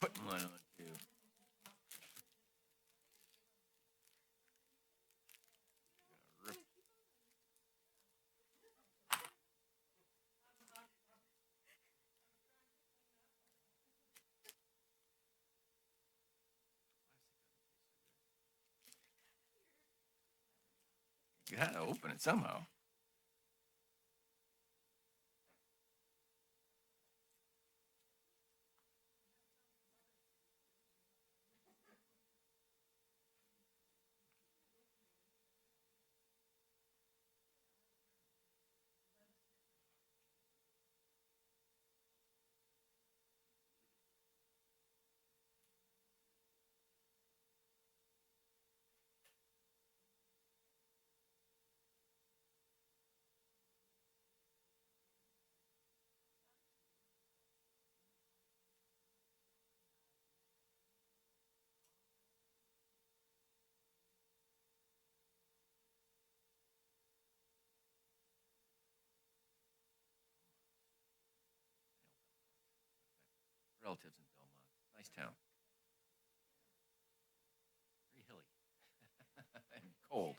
Putting one on too. You gotta open it somehow. Relatives in Belmont. Nice town. Very hilly and cold.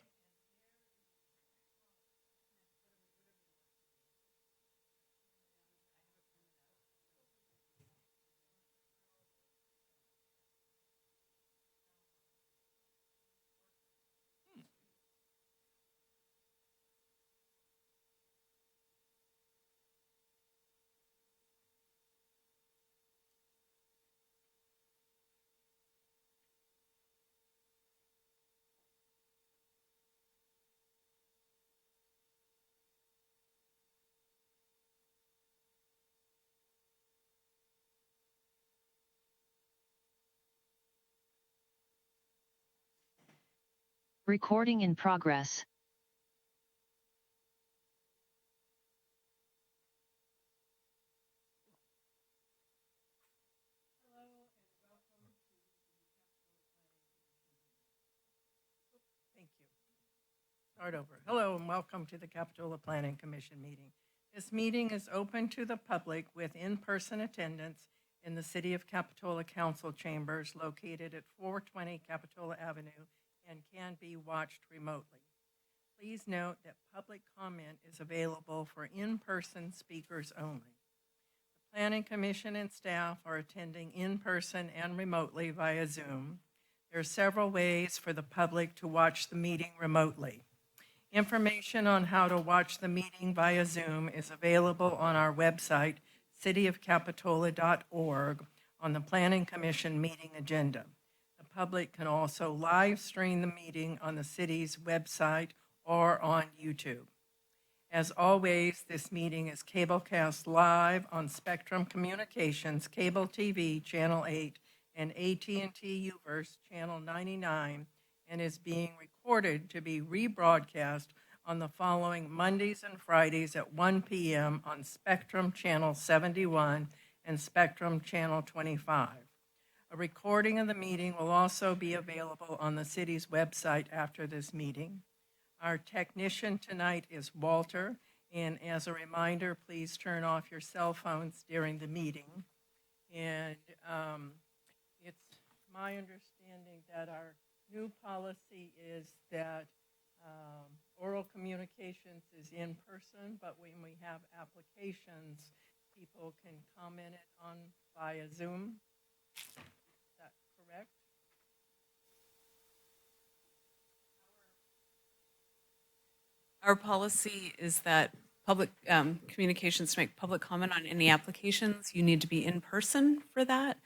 Recording in progress. Thank you. Start over. Hello and welcome to the Capitola Planning Commission meeting. This meeting is open to the public with in-person attendance in the City of Capitola Council Chambers located at 420 Capitola Avenue and can be watched remotely. Please note that public comment is available for in-person speakers only. The Planning Commission and staff are attending in person and remotely via Zoom. There are several ways for the public to watch the meeting remotely. Information on how to watch the meeting via Zoom is available on our website, cityofcapitola.org, on the Planning Commission meeting agenda. The public can also live stream the meeting on the city's website or on YouTube. As always, this meeting is cablecast live on Spectrum Communications, Cable TV, Channel 8, and AT&T UVerse, Channel 99, and is being recorded to be rebroadcast on the following Mondays and Fridays at 1 p.m. on Spectrum Channel 71 and Spectrum Channel 25. A recording of the meeting will also be available on the city's website after this meeting. Our technician tonight is Walter, and as a reminder, please turn off your cell phones during the meeting. And it's my understanding that our new policy is that oral communications is in person, but when we have applications, people can comment it on via Zoom. Is that correct? Our policy is that public communications to make public comment on any applications, you need to be in person for that.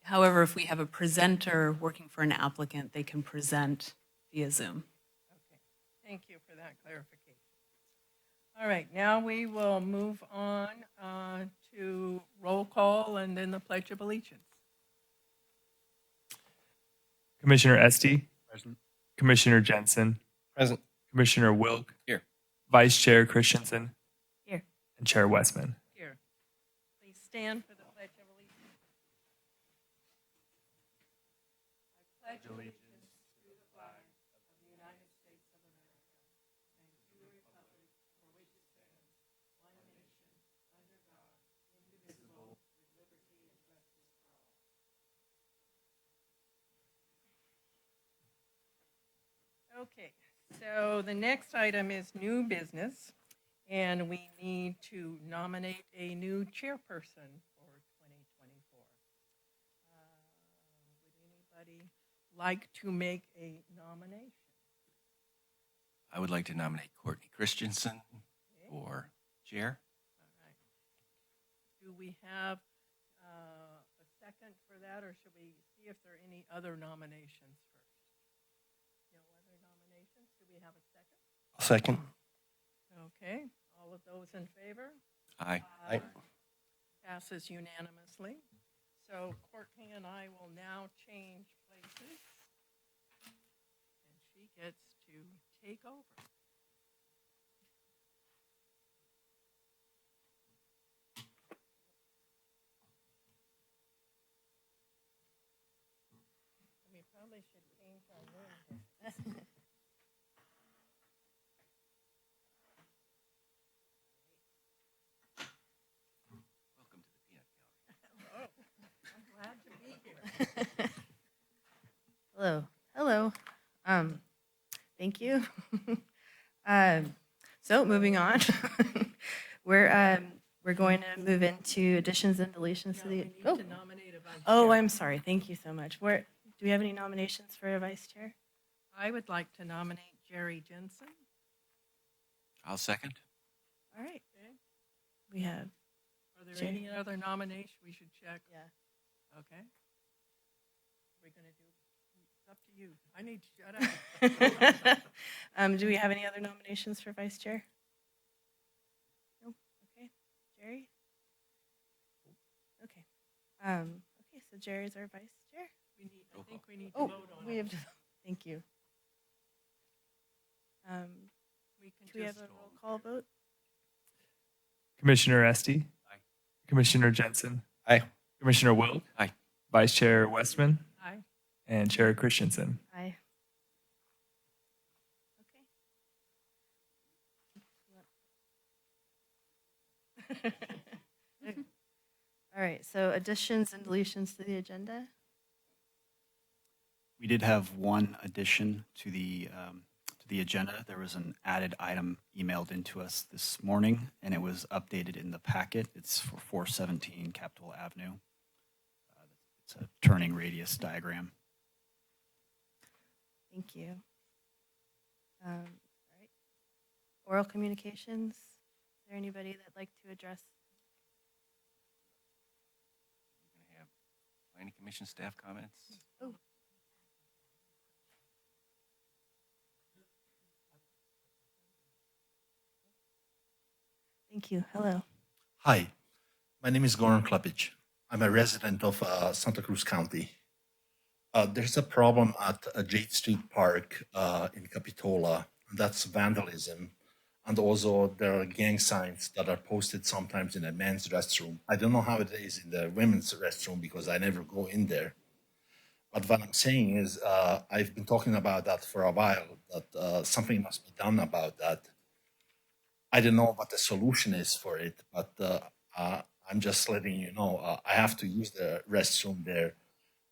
However, if we have a presenter working for an applicant, they can present via Zoom. Okay, thank you for that clarification. All right, now we will move on to roll call and then the Pledge of Allegiance. Commissioner Esty, Present. Commissioner Jensen, Present. Commissioner Wilk, Here. Vice Chair Christensen, Here. and Chair Westman. Here, please stand for the Pledge of Allegiance. I pledge allegiance to the flag of the United States of America and to the republic for which it stands, one nation, under God, indivisible, with liberty and justice for all. Okay, so the next item is new business, and we need to nominate a new chairperson for 2024. Would anybody like to make a nomination? I would like to nominate Courtney Christensen for chair. All right. Do we have a second for that, or should we see if there are any other nominations first? No other nominations? Do we have a second? Second. Okay, all of those in favor? Aye. Aye. Passes unanimously. So Courtney and I will now change places, and she gets to take over. We probably should change our room. Welcome to the peanut gallery. I'm glad to be here. Hello. Hello. Thank you. So moving on, we're going to move into additions and deletions Now to we the. need Oh, to nominate a vice oh, chair. I'm sorry. Thank you so much. Where do we have any nominations for a vice chair? I would like to nominate Jerry Jensen. I'll second. All right. Okay. We have. Are there Jerry. any other nominations we should check? Yeah. Okay. We're going to do, it's up to you. I need to shut up. Do we have any other nominations for vice chair? No. Okay. Jerry. Okay. Okay. So Jerry's our vice chair. We need, I think we need to Oh, vote on we it. have. Thank you. We can Do we have just, a roll call vote? Commissioner Estee. Aye. Commissioner Jensen. Aye. Commissioner Wilk. Aye. Vice Chair Westman. aye. And Chair Christensen. Aye. Okay. All right, so additions and deletions to the agenda. We did have one addition to the agenda. There was an added item emailed into us this morning, and it was updated in the packet. It's for 417 Capitol Avenue. It's a turning radius diagram. Thank you. All right. Oral communications. Is there anybody that'd like to address? We're going to have planning commission staff comments. Oh. Thank you. Hello. Hi, my name is Goran Klepic. I'm a resident of Santa Cruz County. There's a problem at Jade Street Park in Capitola, and that's vandalism. And also there are gang signs that are posted sometimes in the men's restroom. I don't know how it is in the women's restroom because I never go in there. But what I'm saying is I've been talking about that for a while, that something must be done about that. I don't know what the solution is for it, but I'm just letting you know I have to use the restroom there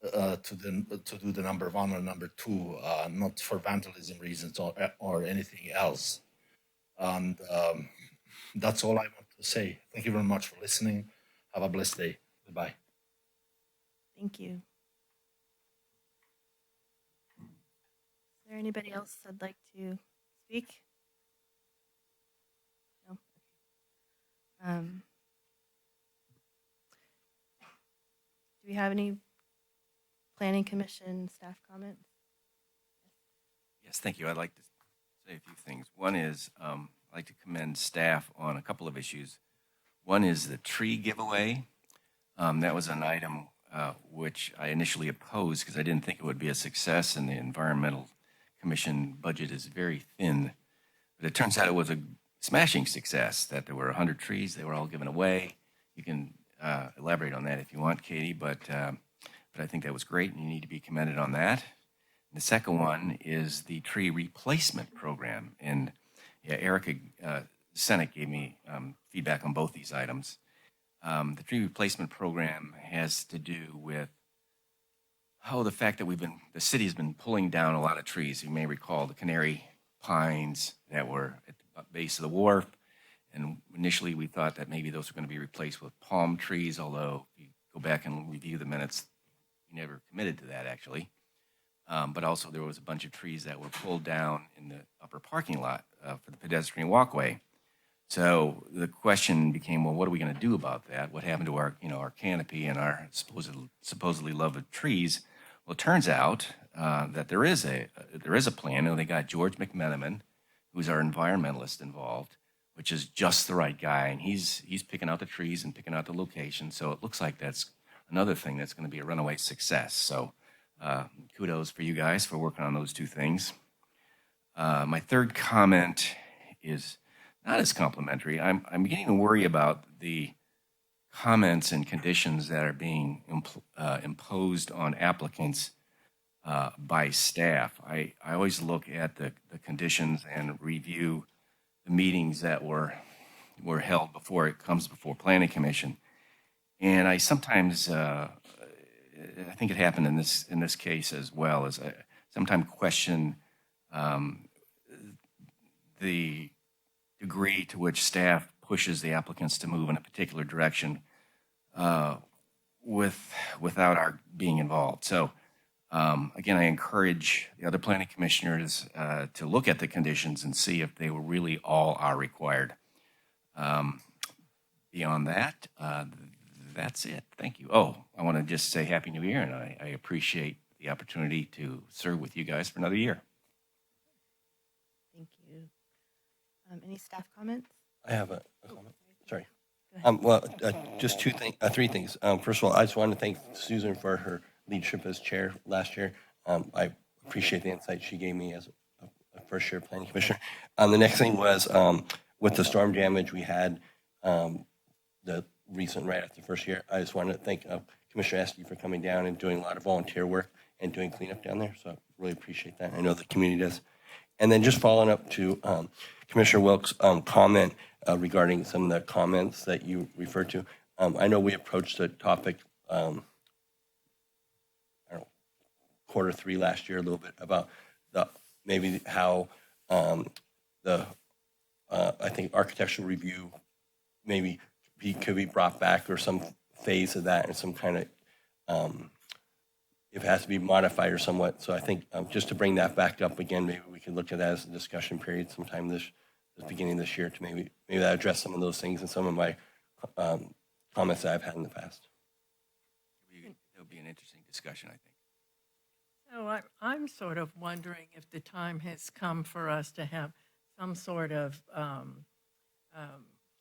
to do the number one or number two, not for vandalism reasons or anything else. And that's all I want to say. Thank you very much for listening. Have a blessed day. Goodbye. Thank you. Is there anybody else that'd like to speak? No? Okay. Do we have any planning commission staff comments? Yes, thank you. I'd like to say a few things. One is I'd like to commend staff on a couple of issues. One is the tree giveaway. That was an item which I initially opposed because I didn't think it would be a success, and the Environmental Commission budget is very thin. But it turns out it was a smashing success, that there were 100 trees. They were all given away. You can elaborate on that if you want, Katie, but I think that was great, and you need to be commended on that. The second one is the tree replacement program. And yeah, Erica Sennick gave me feedback on both these items. The tree replacement program has to do with the fact that the city's been pulling down a lot of trees. You may recall the canary pines that were at the base of the wharf. And initially, we thought that maybe those were going to be replaced with palm trees, although if you go back and review the minutes, we never committed to that, actually. But also, there was a bunch of trees that were pulled down in the upper parking lot for the pedestrian walkway. So the question became, well, what are we going to do about that? What happened to our canopy and our supposedly love of trees? Well, it turns out that there is a plan, and they got George McMenamin, who's our environmentalist, involved, which is just the right guy, and he's picking out the trees and picking out the location. So it looks like that's another thing that's going to be a runaway success. So kudos for you guys for working on those two things. My third comment is not as complimentary. I'm beginning to worry about the comments and conditions that are being imposed on applicants by staff. I always look at the conditions and review the meetings that were held before it comes before Planning Commission. And I sometimes, I think it happened in this case as well, as I sometimes question the degree to which staff pushes the applicants to move in a particular direction without our being involved. So again, I encourage the other planning commissioners to look at the conditions and see if they really all are required. Beyond that, that's it. Thank you. Oh, I want to just say Happy New Year, and I appreciate the opportunity to serve with you guys for another year. Thank you. Any staff comments? I have a comment. Sorry. Go ahead. Well, just three things. First of all, I just wanted to thank Susan for her leadership as chair last year. I appreciate the insight she gave me as a first-year planning commissioner. The next thing was with the storm damage we had, the recent right after the first year. I just wanted to thank Commissioner Esty for coming down and doing a lot of volunteer work and doing cleanup down there. So I really appreciate that. I know the community does. And then just following up to Commissioner Wilk's comment regarding some of the comments that you referred to. I know we approached the topic, I don't know, Q3 last year a little bit about maybe how I think architectural review maybe could be brought back, or some phase of that, and some kind of if it has to be modified or somewhat. So I think just to bring that back up again, maybe we could look at that as a discussion period sometime this beginning of this year to maybe that address some of those things and some of my comments that I've had in the past. It'll be an interesting discussion, I think. So I'm sort of wondering if the time has come for us to have some sort of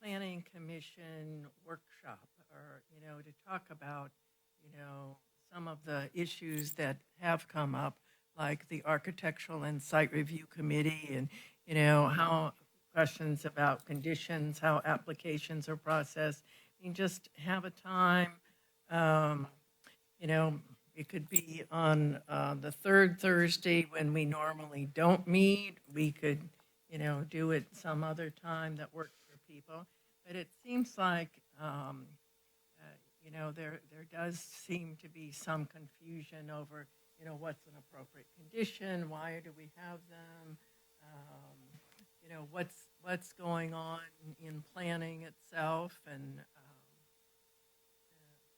planning commission workshop, or, to talk about, some of the issues that have come up, like the architectural and site review committee, and, how questions about conditions, how applications are processed. I mean, just have a time, it could be on the third Thursday when we normally don't meet. We could, do it some other time that works for people. But it seems like, there does seem to be some confusion over, what's an appropriate condition, why do we have them, what's going on in planning itself, and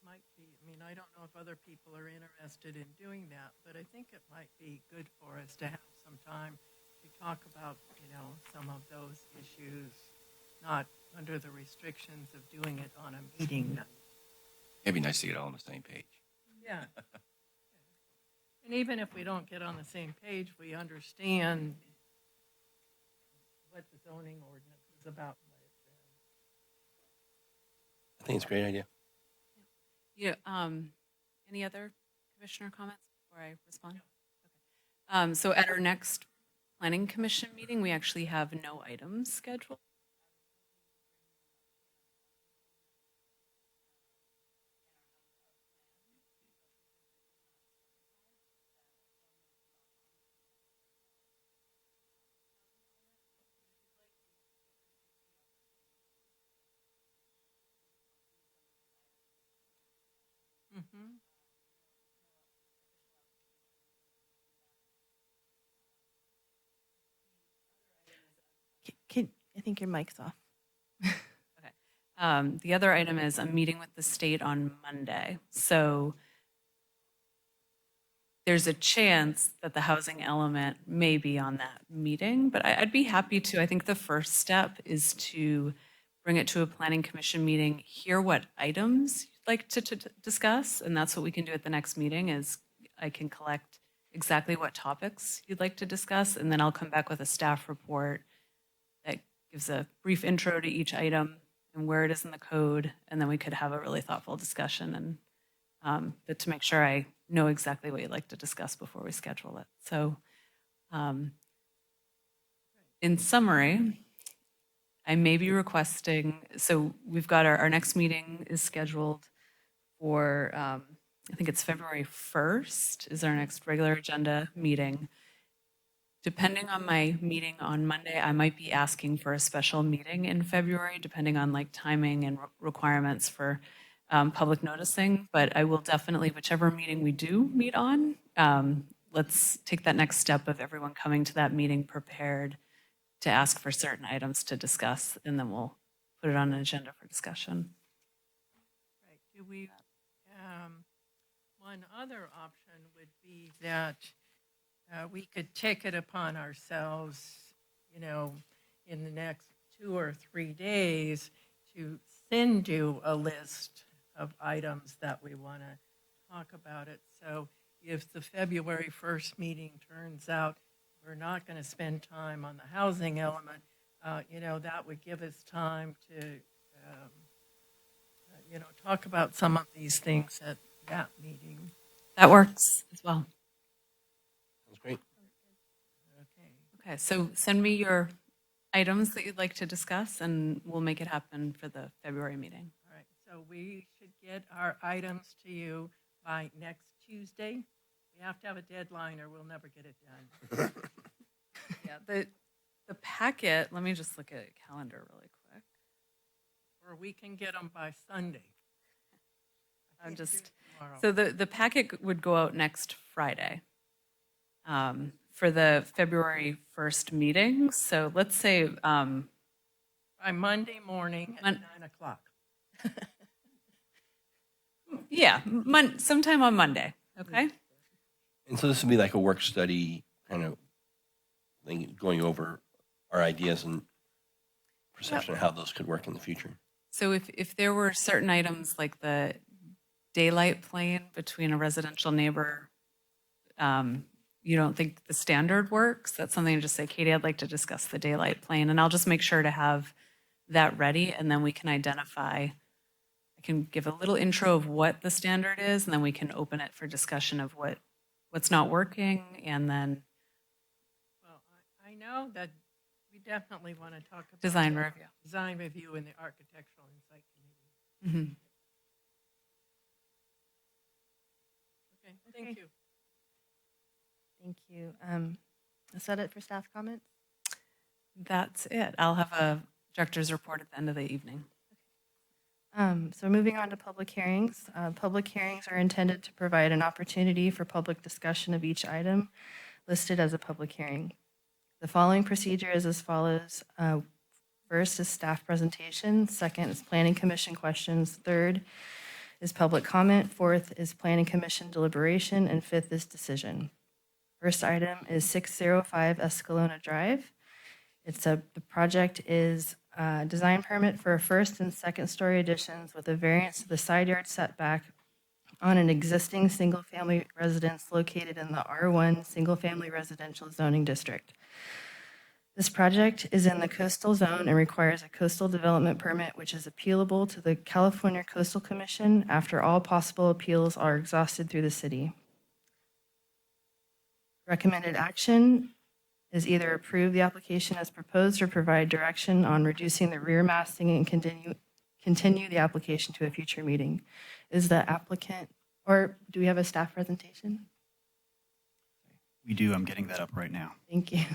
might be, I don't know if other people are interested in doing that, but I think it might be good for us to have some time to talk about, some of those issues, not under the restrictions of doing it on a meeting night. It'd be nice to get all on the same page. Yeah. And even if we don't get on the same page, we understand what the zoning ordinance is about. I think it's a great idea. Yeah, any other commissioner comments before I respond? Okay. So at our next planning commission meeting, we actually have no items scheduled. Mm-hmm. I think your mic's off. The other item is I'm meeting with the state on Monday. So there's a chance that the housing element may be on that meeting, but I'd be happy to. I think the first step is to bring it to a planning commission meeting, hear what items you'd like to discuss, and that's what we can do at the next meeting is I can collect exactly what topics you'd like to discuss, and then I'll come back with a staff report that gives a brief intro to each item and where it is in the code, and then we could have a really thoughtful discussion but to make sure I know exactly what you'd like to discuss before we schedule it. So in summary, I may be requesting, so we've got our next meeting is scheduled for, I think it's February 1st is our next regular agenda meeting. Depending on my meeting on Monday, I might be asking for a special meeting in February, depending on like timing and requirements for public noticing. But I will definitely, whichever meeting we do meet on, let's take that next step of everyone coming to that meeting prepared to ask for certain items to discuss, and then we'll put it on an agenda for discussion. Right. Do we, one other option would be that we could take it upon ourselves, you know, in the next 2 or 3 days to send you a list of items that we want to talk about it. So if the February 1st meeting turns out we're not going to spend time on the housing element, you know, that would give us time to, you know, talk about some of these things at that meeting. That works as well. That's great. Okay. Okay, so send me your items that you'd like to discuss, and we'll make it happen for the February meeting. All right. So we should get our items to you by next Tuesday. We have to have a deadline or we'll never get it done. Yeah, the packet, let me just look at a calendar really quick. Or we can get them by Sunday. I'm Can't do just, tomorrow. so the packet would go out next Friday for the February 1st meeting. So let's say, By Monday morning at 9 o'clock. yeah, sometime on Monday, okay? And so this would be like a work study kind of thing, going over our ideas and perception of how those could work in the future. So if there were certain items like the daylight plane between a residential neighbor, you don't think the standard works, that's something to just say, Katie, I'd like to discuss the daylight plane, and I'll just make sure to have that ready, and then we can identify, I can give a little intro of what the standard is, and then we can open it for discussion of what's not working, and then Well, I know that we definitely want to talk about design the review. design review and the architectural insight committee. Mhm. Okay, thank Okay. you. Thank you. Is that it for staff comments? That's it. I'll have a director's report at the end of the evening. So moving on to public hearings. Public hearings are intended to provide an opportunity for public discussion of each item listed as a public hearing. The following procedure is as follows. First is staff presentation. Second is planning commission questions. Third is public comment. Fourth is planning commission deliberation. And fifth is decision. First item is 605 Escalona Drive. The project is design permit for a first and second story additions with a variance to the side yard setback on an existing single-family residence located in the R1 Single-Family Residential Zoning District. This project is in the coastal zone and requires a coastal development permit, which is appealable to the California Coastal Commission after all possible appeals are exhausted through the city. Recommended action is either approve the application as proposed or provide direction on reducing the rear massing and continue the application to a future meeting. Is the applicant, or do we have a staff presentation? We do. I'm getting that up right now. Thank you.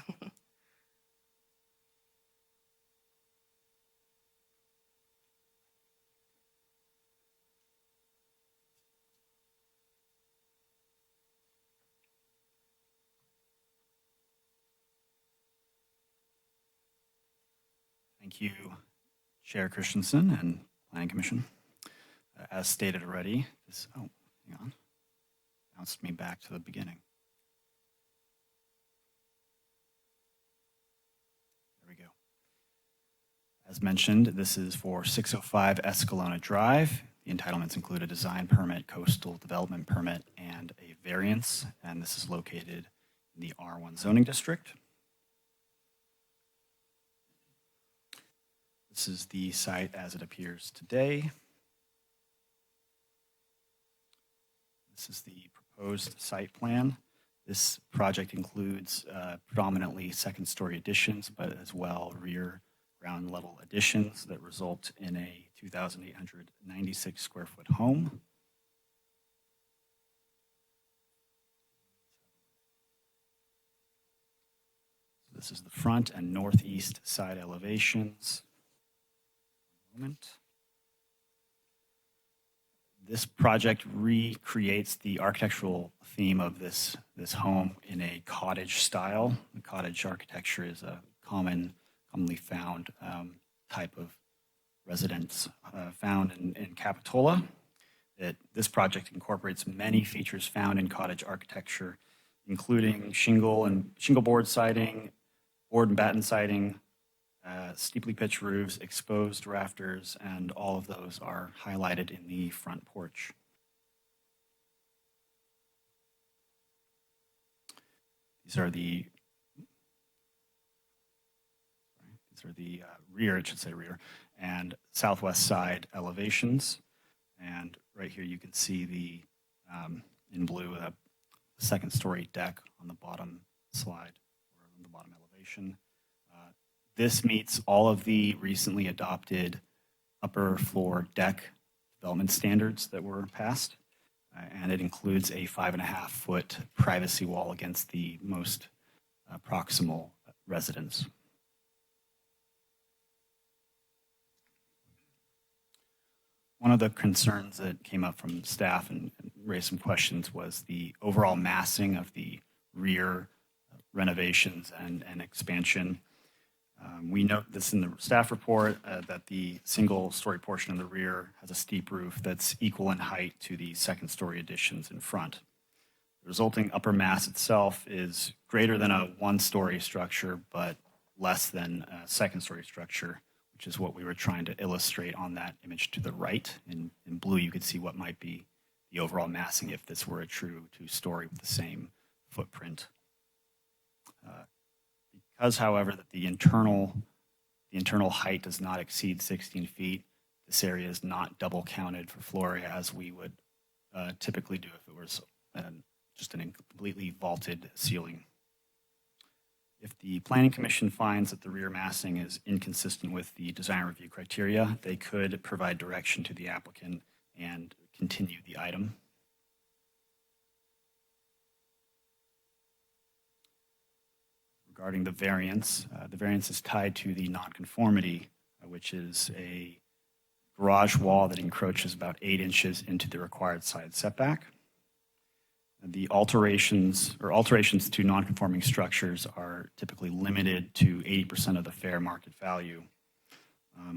Thank you, Chair Christensen and Planning Commission. As stated already, hang on, bounced me back to the beginning. There we go. As mentioned, this is for 605 Escalona Drive. The entitlements include a design permit, coastal development permit, and a variance, and this is located in the R1 zoning district. This is the site as it appears today. This is the proposed site plan. This project includes predominantly second-story additions, but as well rear ground level additions that result in a 2,896 square foot home. So this is the front and northeast side elevations. This project recreates the architectural theme of this home in a cottage style. The cottage architecture is a commonly found type of residence found in Capitola. This project incorporates many features found in cottage architecture, including shingle board siding, board and batten siding, steeply pitched roofs, exposed rafters, and all of those are highlighted in the front porch. These are the rear, it should say rear, and southwest side elevations. And right here you can see the, in blue, the second story deck on the bottom slide, or on the bottom elevation. This meets all of the recently adopted upper floor deck development standards that were passed, and it includes a 5.5-foot privacy wall against the most proximal residence. One of the concerns that came up from staff and raised some questions was the overall massing of the rear renovations and expansion. We note this in the staff report that the single-story portion of the rear has a steep roof that's equal in height to the second-story additions in front. The resulting upper mass itself is greater than a one-story structure, but less than a second-story structure, which is what we were trying to illustrate on that image to the right. In blue, you could see what might be the overall massing if this were a true two-story with the same footprint. Because, however, that the internal height does not exceed 16 feet, this area is not double counted for floor area as we would typically do if it was just a completely vaulted ceiling. If the Planning Commission finds that the rear massing is inconsistent with the design review criteria, they could provide direction to the applicant and continue the item. Regarding the variance is tied to the nonconformity, which is a garage wall that encroaches about 8 inches into the required side setback. The alterations to nonconforming structures are typically limited to 80% of the fair market value.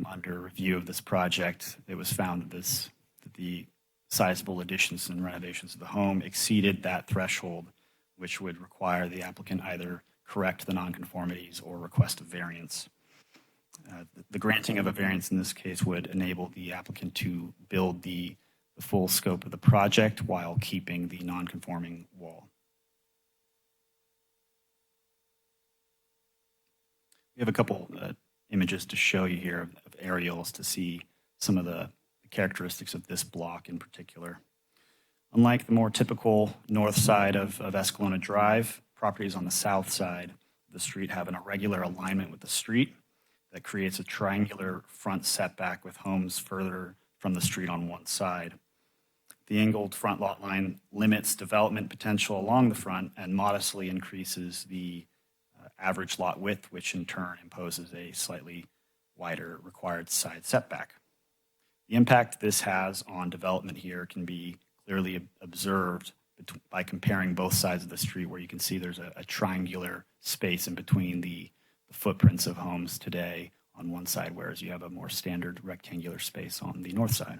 Under review of this project, it was found that the sizable additions and renovations of the home exceeded that threshold, which would require the applicant either correct the nonconformities or request a variance. The granting of a variance in this case would enable the applicant to build the full scope of the project while keeping the nonconforming wall. We have a couple images to show you here of aerials to see some of the characteristics of this block in particular. Unlike the more typical north side of Escalona Drive, properties on the south side of the street have an irregular alignment with the street that creates a triangular front setback with homes further from the street on one side. The angled front lot line limits development potential along the front and modestly increases the average lot width, which in turn imposes a slightly wider required side setback. The impact this has on development here can be clearly observed by comparing both sides of the street, where you can see there's a triangular space in between the footprints of homes today on one side, whereas you have a more standard rectangular space on the north side.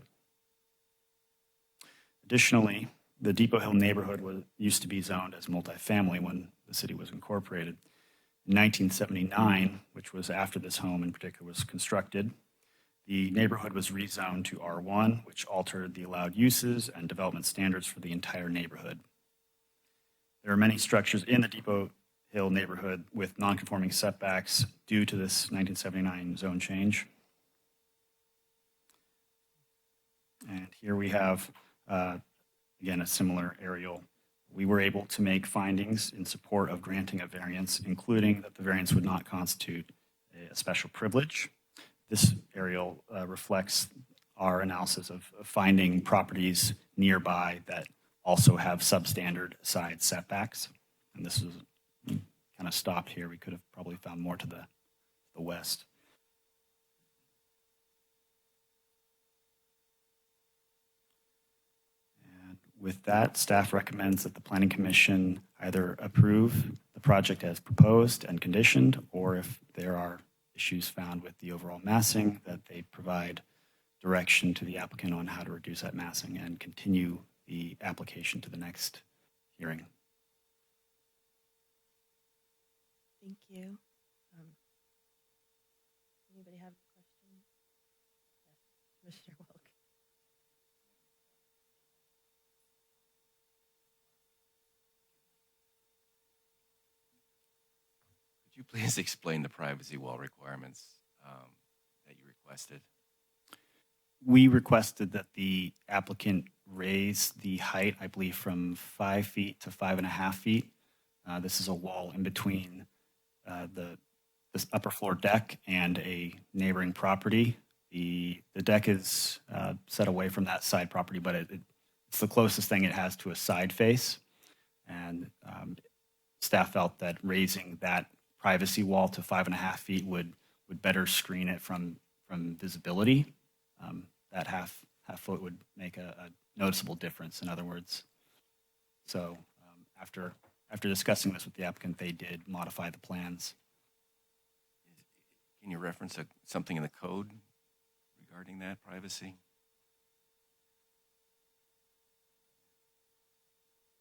Additionally, the Depot Hill neighborhood used to be zoned as multifamily when the city was incorporated. In 1979, which was after this home in particular was constructed, the neighborhood was rezoned to R1, which altered the allowed uses and development standards for the entire neighborhood. There are many structures in the Depot Hill neighborhood with nonconforming setbacks due to this 1979 zone change. And here we have, again, a similar aerial. We were able to make findings in support of granting a variance, including that the variance would not constitute a special privilege. This aerial reflects our analysis of finding properties nearby that also have substandard side setbacks. And this is kind of stopped here. We could have probably found more to the west. And with that, staff recommends that the Planning Commission either approve the project as proposed and conditioned, or if there are issues found with the overall massing, that they provide direction to the applicant on how to reduce that massing and continue the application to the next hearing. Thank you. Anybody have a question? Yes, Commissioner Wilk. Could you please explain the privacy wall requirements that you requested? We requested that the applicant raise the height, I believe, from 5 feet to 5.5 feet. This is a wall in between this upper floor deck and a neighboring property. The deck is set away from that side property, but it's the closest thing it has to a side face. And staff felt that raising that privacy wall to 5.5 feet would better screen it from visibility. That half foot would make a noticeable difference, in other words. So after discussing this with the applicant, they did modify the plans. Can you reference something in the code regarding that privacy?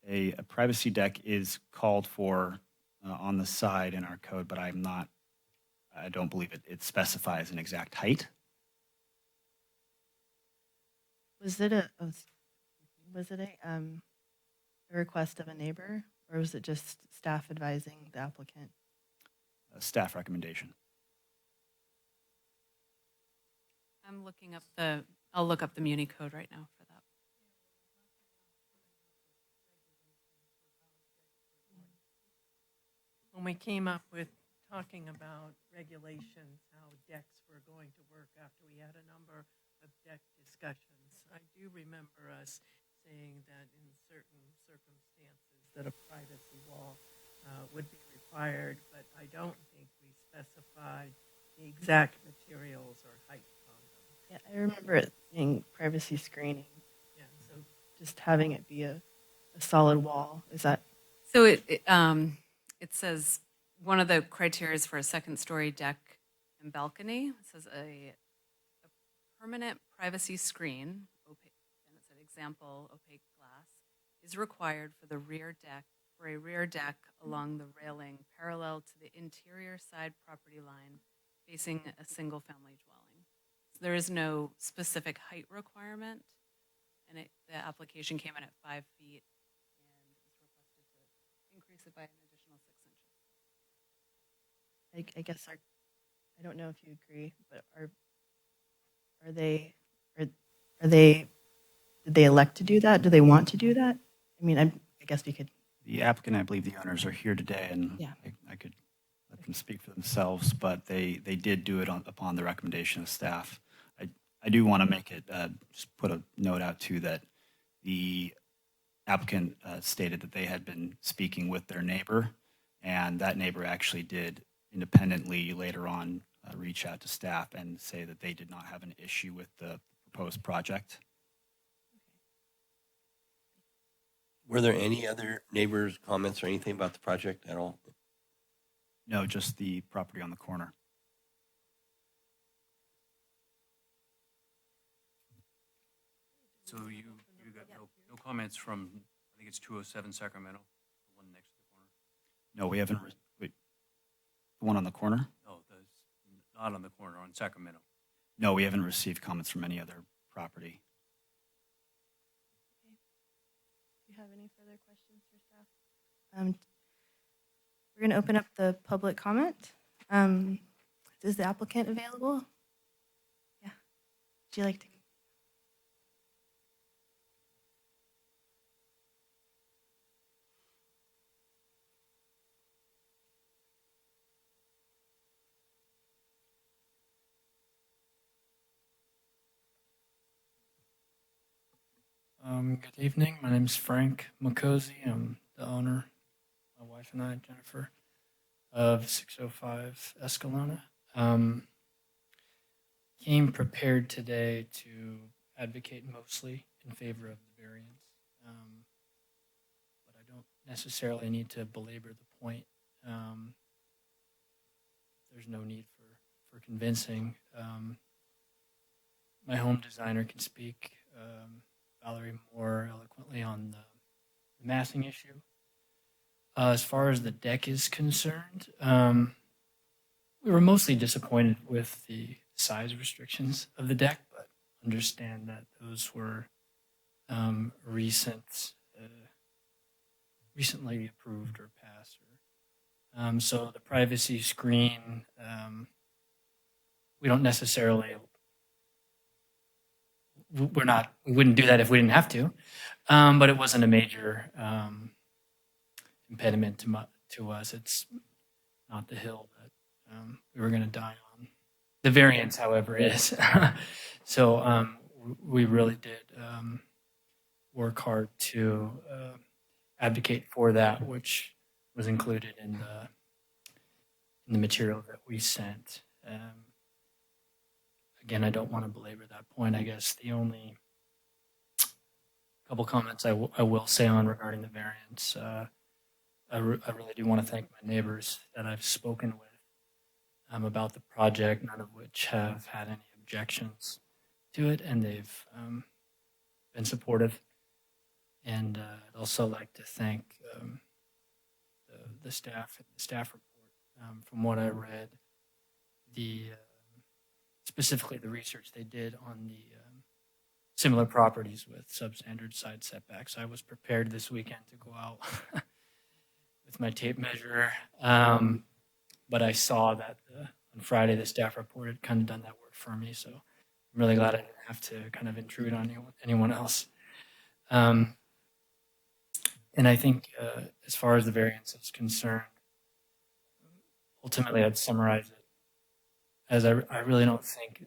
A privacy deck is called for on the side in our code, but I don't believe it specifies an exact height. Was it a request of a neighbor, or was it just staff advising the applicant? A staff recommendation. I'll look up the Muni code right now for that. When we came up with talking about regulations, how decks were going to work after we had a number of deck discussions, I do remember us saying that in certain circumstances that a privacy wall would be required, but I don't think we specified the exact materials or height on them. Yeah, I remember it being privacy screening. Yeah, so Just having it be a solid wall. Is that? So it says one of the criteria for a second-story deck and balcony. It says a permanent privacy screen, opaque, and it's an example, opaque glass, is required for a rear deck along the railing parallel to the interior side property line facing a single-family dwelling. So there is no specific height requirement, and the application came in at 5 feet, and it was requested to increase it by an additional 6 inches. I guess I don't know if you agree, but did they elect to do that? Do they want to do that? I mean, I guess we could. The applicant, I believe the owners are here today, and Yeah. I could let them speak for themselves, but they did do it upon the recommendation of staff. I do want to make it, just put a note out too, that the applicant stated that they had been speaking with their neighbor, and that neighbor actually did independently later on reach out to staff and say that they did not have an issue with the proposed project. Were there any other neighbors' comments or anything about the project at all? No, just the property on the corner. so you got no comments from, I think it's 207 Sacramento, the one next to the corner? No, we haven't, wait, the one on the corner? No, not on the corner, on Sacramento. No, we haven't received comments from any other property. Do you have any further questions for staff? We're going to open up the public comment. Is the applicant available? Yeah. Would you like to? Good evening. My name is Frank Makosi. I'm the owner, my wife and I, Jennifer, of 605 Escalona. Came prepared today to advocate mostly in favor of the variance, but I don't necessarily need to belabor the point. There's no need for convincing. My home designer can speak. Valerie more eloquently on the massing issue. As far as the deck is concerned, we were mostly disappointed with the size restrictions of the deck, but understand that those were recently approved or passed. So the privacy screen, we don't necessarily. We wouldn't do that if we didn't have to, but it wasn't a major impediment to us. It's not the hill that we were going to die on. The variance, however, is. So we really did work hard to advocate for that, which was included in the material that we sent. Again, I don't want to belabor that point. I guess the only couple comments I will say on regarding the variance, I really do want to thank my neighbors that I've spoken with about the project, none of which have had any objections to it, and they've been supportive. And I'd also like to thank the staff report. From what I read, specifically the research they did on the similar properties with substandard side setbacks. I was prepared this weekend to go out with my tape measure, but I saw that on Friday the staff report had kind of done that work for me, so I'm really glad I didn't have to kind of intrude on anyone else. And I think as far as the variance is concerned, ultimately I'd summarize it as I really don't think,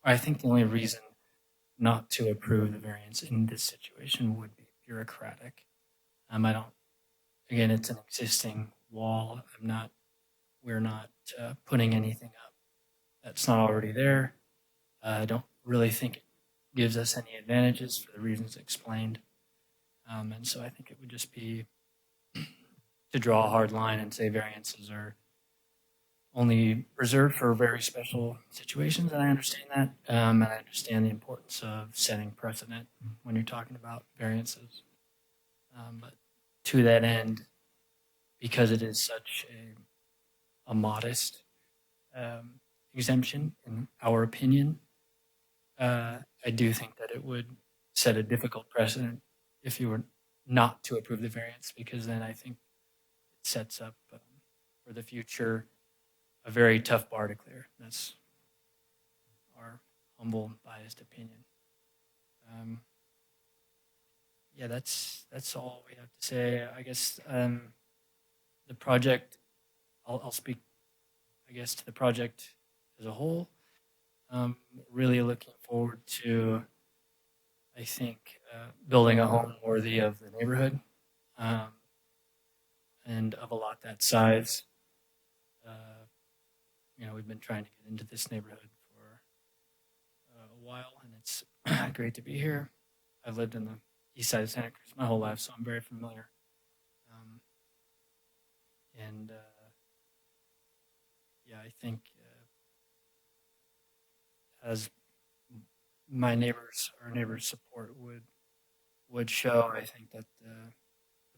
I think the only reason not to approve the variance in this situation would be bureaucratic. Again, it's an existing wall. We're not putting anything up that's not already there. I don't really think it gives us any advantages for the reasons explained. And so I think it would just be to draw a hard line and say variances are only reserved for very special situations, and I understand that, and I understand the importance of setting precedent when you're talking about variances. But to that end, because it is such a modest exemption, in our opinion, I do think that it would set a difficult precedent if you were not to approve the variance, because then I think it sets up for the future a very tough bar to clear. That's our humble, biased opinion. Yeah, that's all we have to say. I guess the project, I'll speak, I guess, to the project as a whole. Really looking forward to, I think, building a home worthy of the neighborhood and of a lot that size. We've been trying to get into this neighborhood for a while, and it's great to be here. I've lived in the east side of Santa Cruz my whole life, so I'm very familiar. Yeah, I think as our neighbors' support would show. I think that the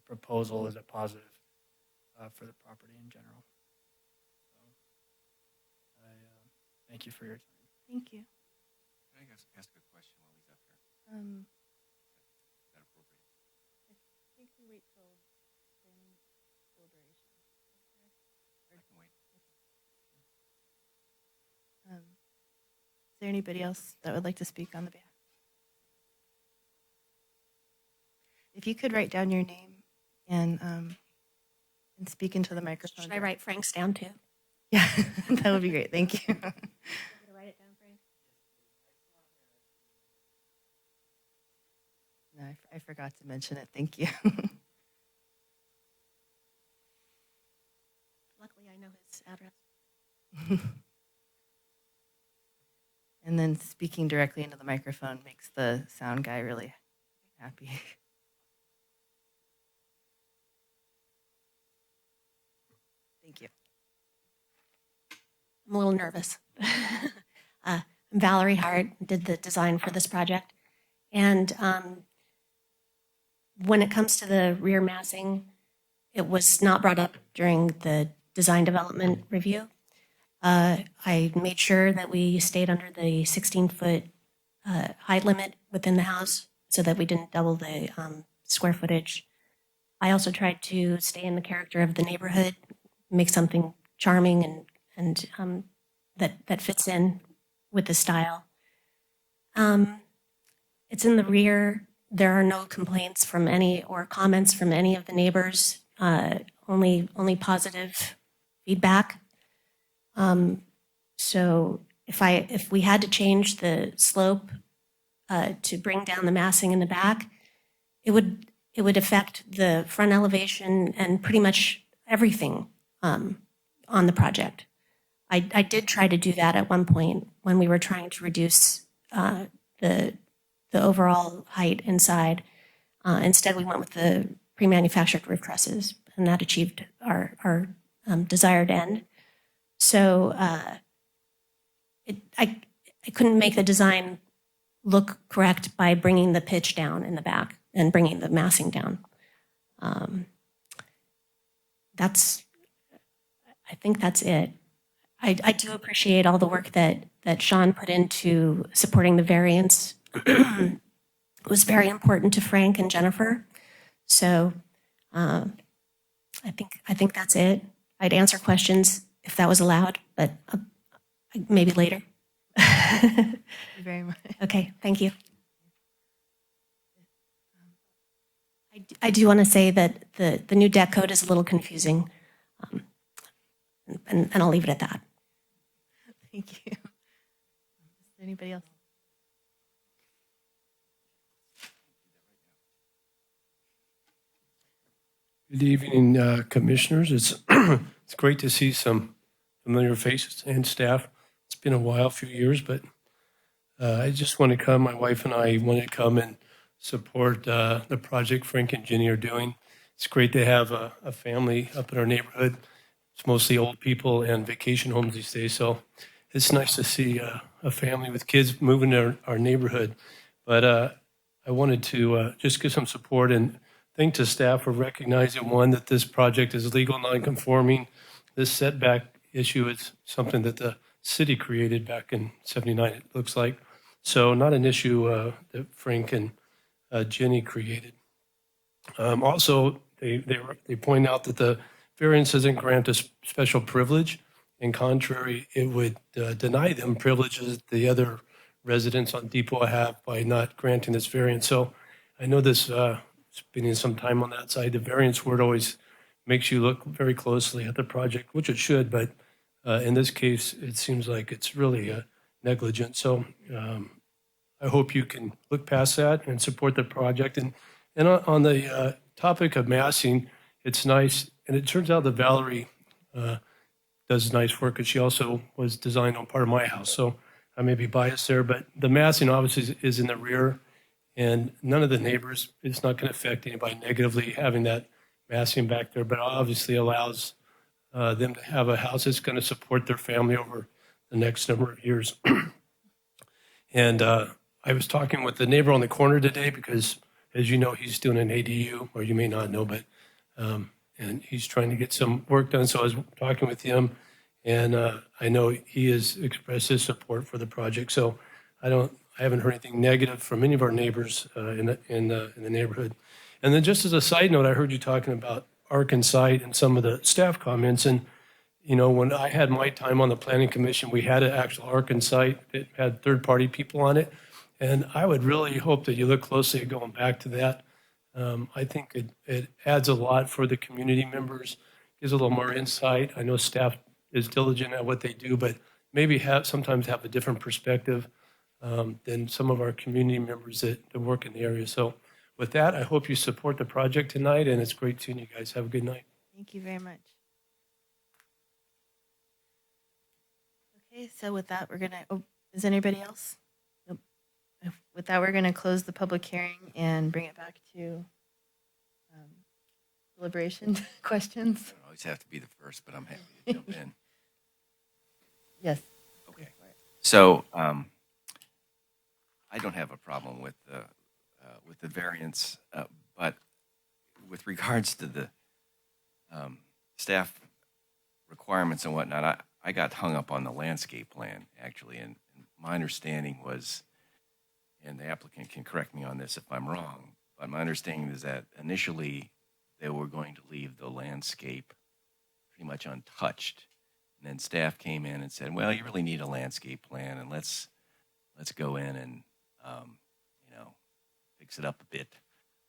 proposal is a positive for the property in general. So, I thank you for your time. Thank you. Can I ask a question while he's up here? Um, Is that appropriate? I think we wait till deliberation. I can wait. Is there anybody else that would like to speak on the behalf? If you could write down your name and speak into the microphone. Should I write Frank's down too? Yeah, that would be great. Thank you. Write it down, Frank. No, I forgot to mention it. Thank you. Luckily, I know his address. And then speaking directly into the microphone makes the sound guy really happy. Thank you. I'm a little nervous. I'm Valerie Hart, did the design for this project. And when it comes to the rear massing, it was not brought up during the design development review. I made sure that we stayed under the 16-foot height limit within the house so that we didn't double the square footage. I also tried to stay in the character of the neighborhood, make something charming and that fits in with the style. It's in the rear. There are no complaints from any or comments from any of the neighbors. Only positive feedback. So if we had to change the slope to bring down the massing in the back, it would affect the front elevation and pretty much everything on the project. I did try to do that at one point when we were trying to reduce the overall height inside. Instead, we went with the pre-manufactured roof trusses, and that achieved our desired end. So I couldn't make the design look correct by bringing the pitch down in the back and bringing the massing down. I think that's it. I do appreciate all the work that Sean put into supporting the variance. It was very important to Frank and Jennifer. So I think that's it. I'd answer questions if that was allowed, but maybe later. Thank you very much. Okay, thank you. I do want to say that the new deck code is a little confusing, and I'll leave it at that. Thank you. Is there anybody else? Good evening, commissioners. It's it's great to see some familiar faces and staff. It's been a while, a few years, but I just want to come. My wife and I wanted to come and support the project Frank and Jenny are doing. It's great to have a family up in our neighborhood. It's mostly old people and vacation homes these days, so it's nice to see a family with kids moving to our neighborhood. But I wanted to just give some support and thank the staff for recognizing, one, that this project is legal non-conforming. This setback issue is something that the city created back in '79, it looks like. So not an issue that Frank and Jenny created. Also, they point out that the variance doesn't grant a special privilege. In contrary, it would deny them privileges that the other residents on Depot have by not granting this variance. So I know this, spending some time on that side, the variance word always makes you look very closely at the project, which it should, but in this case, it seems like it's really negligent. So I hope you can look past that and support the project. And on the topic of massing, it's nice, and it turns out that Valerie does nice work, because she also was designed on part of my house. So I may be biased there, but the massing obviously is in the rear, and none of the neighbors, it's not going to affect anybody negatively having that massing back there, but obviously allows them to have a house that's going to support their family over the next number of years. And I was talking with the neighbor on the corner today because, as you know, he's doing an ADU, or you may not know, but, and he's trying to get some work done. So I was talking with him, and I know he has expressed his support for the project. So I haven't heard anything negative from any of our neighbors in the neighborhood. And then just as a side note, I heard you talking about Ark and Site and some of the staff comments. And, you know, when I had my time on the planning commission, we had an actual Ark and Site that had third-party people on it. And I would really hope that you look closely at going back to that. I think it adds a lot for the community members, gives a little more insight. I know staff is diligent at what they do, but maybe sometimes have a different perspective than some of our community members that work in the area. So with that, I hope you support the project tonight, and it's great seeing you guys. Have a good night. Thank you very much. Okay, so with that, we're gonna, is anybody else? Nope. With that, we're gonna close the public hearing and bring it back to deliberation questions. I always have to be the first, but I'm happy to jump in. Yes. Okay. So I don't have a problem with the variance, but with regards to the staff requirements and whatnot, I got hung up on the landscape plan, actually, and my understanding was, and the applicant can correct me on this if I'm wrong, but my understanding is that initially they were going to leave the landscape pretty much untouched. And then staff came in and said, well, you really need a landscape plan, and let's go in and, you know, fix it up a bit.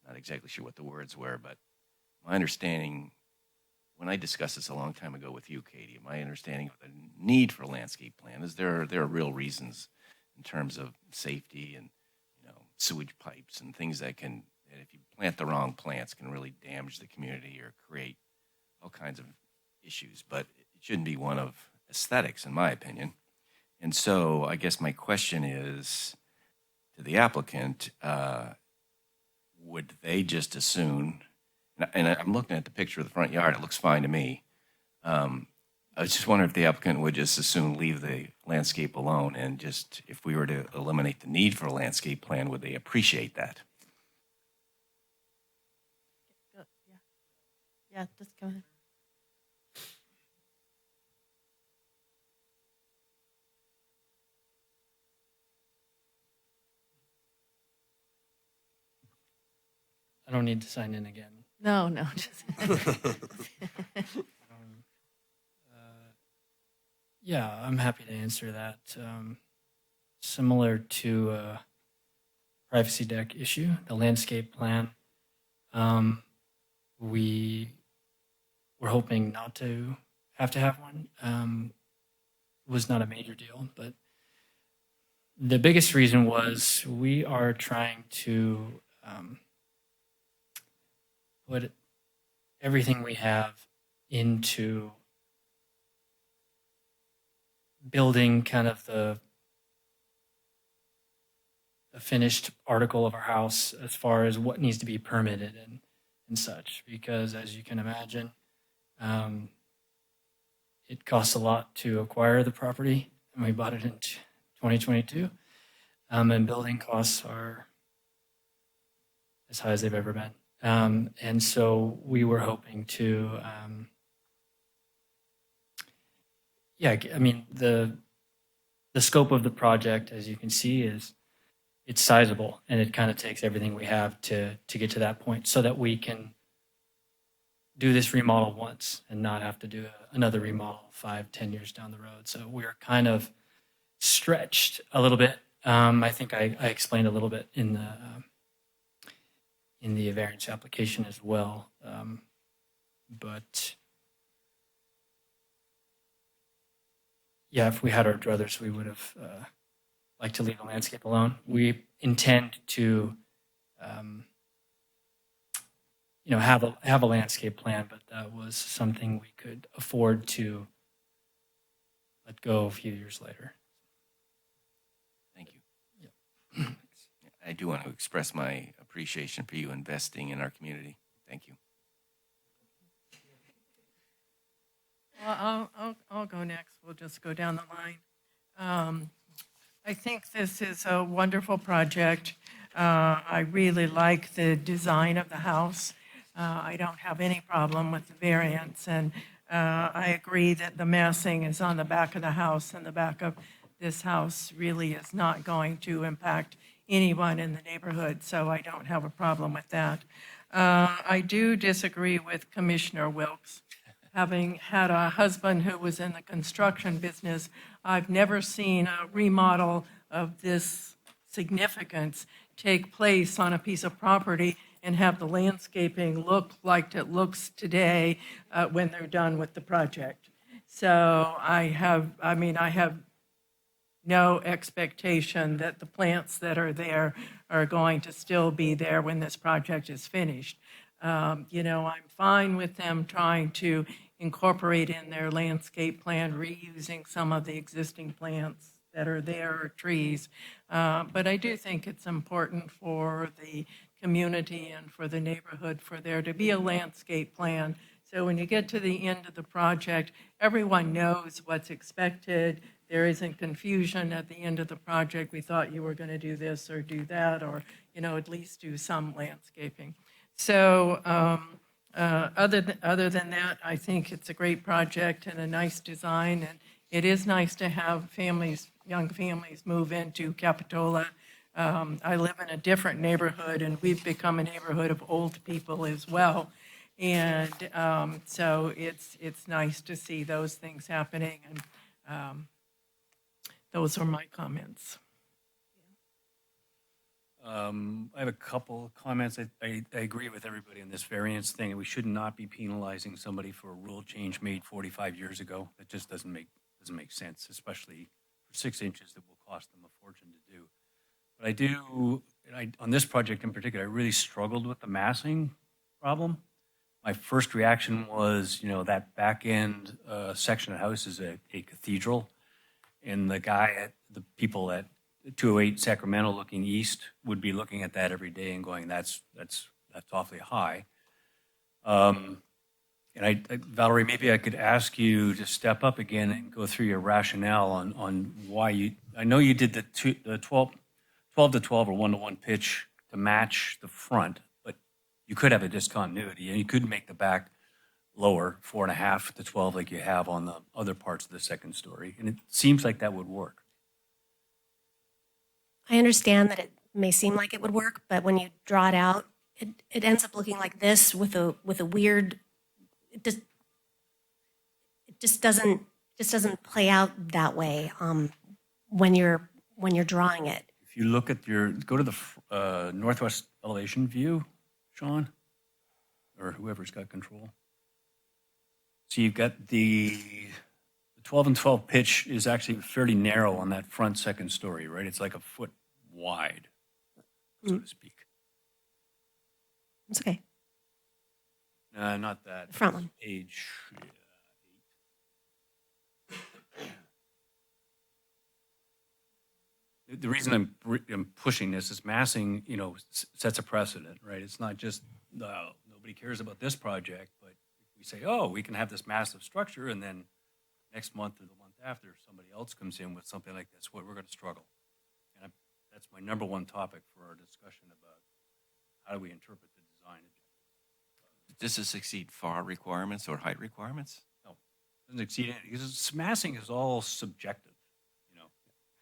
Not exactly sure what the words were, but my understanding, when I discussed this a long time ago with you, Katie, my understanding of the need for a landscape plan is there are real reasons in terms of safety and, you know, sewage pipes and things that if you plant the wrong plants, can really damage the community or create all kinds of issues. But it shouldn't be one of aesthetics, in my opinion. And so I guess my question is to the applicant, would they just assume, and I'm looking at the picture of the front yard, it looks fine to me. I was just wondering if the applicant would just as soon leave the landscape alone, and just, if we were to eliminate the need for a landscape plan, would they appreciate that? Yeah, just go ahead. I don't need to sign in again. No, just. Yeah, I'm happy to answer that. Similar to privacy deck issue, the landscape plan, we were hoping not to have one. Was not a major deal, but the biggest reason was we are trying to put everything we have into building kind of the finished article of our house as far as what needs to be permitted and such, because as you can imagine, it costs a lot to acquire the property, and we bought it in 2022, and building costs are as high as they've ever been. And so we were hoping to, I mean, the scope of the project, as you can see, it's sizable, and it kind of takes everything we have to get to that point so that we can do this remodel once and not have to do another remodel 5-10 years down the road. So we're kind of stretched a little bit. I think I explained a little bit in the variance application as well. But yeah, if we had our druthers, we would have liked to leave the landscape alone. We intend to, have a landscape plan, but that was something we could afford to let go a few years later. Thank you. I do want to express my appreciation for you investing in our community. Thank you. Well, I'll go next. We'll just go down the line. I think this is a wonderful project. I really like the design of the house. I don't have any problem with the variance, and I agree that the massing is on the back of the house, and the back of this house really is not going to impact anyone in the neighborhood, so I don't have a problem with that. I do disagree with Commissioner Wilks. Having had a husband who was in the construction business, I've never seen a remodel of this significance take place on a piece of property and have the landscaping look like it looks today when they're done with the project. So I have no expectation that the plants that are there are going to still be there when this project is finished. I'm fine with them trying to incorporate in their landscape plan, reusing some of the existing plants that are there or trees. But I do think it's important for the community and for the neighborhood for there to be a landscape plan. So when you get to the end of the project, everyone knows what's expected. There isn't confusion at the end of the project. We thought you were going to do this or do that, or, at least do some landscaping. So other than that, I think it's a great project and a nice design, and it is nice to have young families move into Capitola. I live in a different neighborhood, and we've become a neighborhood of old people as well. And so it's nice to see those things happening, and those are my comments. I have a couple of comments. I agree with everybody on this variance thing. We should not be penalizing somebody for a rule change made 45 years ago. That just doesn't make sense, especially for 6 inches that will cost them a fortune to do. But on this project in particular, I really struggled with the massing problem. My first reaction was, that back end section of the house is a cathedral, and the people at 208 Sacramento looking east would be looking at that every day and going, that's awfully high. And Valerie, maybe I could ask you to step up again and go through your rationale on why I know you did the 12 to 12 or 1-to-1 pitch to match the front, but you could have a discontinuity and you could make the back lower, 4.5 to 12 like you have on the other parts of the second story. And it seems like that would work. I understand that it may seem like it would work, but when you draw it out, it ends up looking like this with a weird. It just doesn't play out that way when you're drawing it. If you look at go to the northwest elevation view, Sean, or whoever's got control. So you've got the 12 and 12 pitch is actually fairly narrow on that front second story, right? It's like a foot wide, so to speak. It's okay. Not that. The front one. Page 8. The reason I'm pushing this is massing, sets a precedent, right? It's not just, nobody cares about this project, but if we say, we can have this massive structure, and then next month or the month after, somebody else comes in with something like this, we're going to struggle. And that's my number one topic for our discussion about how do we interpret the design. Does this exceed FAR requirements or height requirements? No, it doesn't exceed it because massing is all subjective.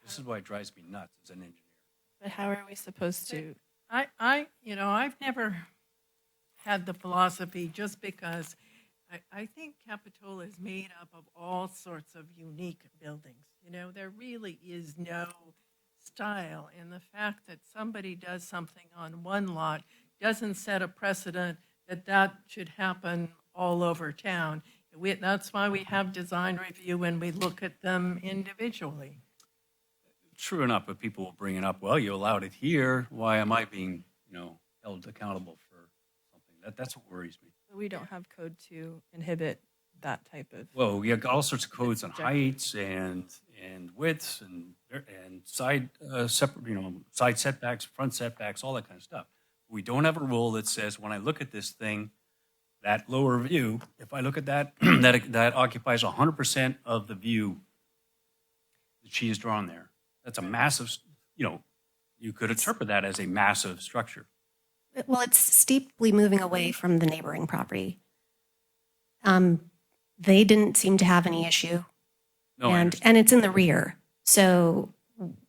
This is why it drives me nuts as an engineer. But how are we supposed to? I've never had the philosophy just because I think Capitola is made up of all sorts of unique buildings. There really is no style, and the fact that somebody does something on one lot doesn't set a precedent that should happen all over town. That's why we have design review when we look at them individually. True enough, but people will bring it up. Well, you allowed it here. Why am I being, held accountable for something? That's what worries me. We don't have code to inhibit that type of. Well, we have all sorts of codes on heights and widths and side side setbacks, front setbacks, all that kind of stuff. We don't have a rule that says when I look at this thing, that lower view, if I look at that, that occupies 100% of the view that she has drawn there. That's a massive, you could interpret that as a massive structure. Well, it's steeply moving away from the neighboring property. They didn't seem to have any issue. No, I And it's in the rear. So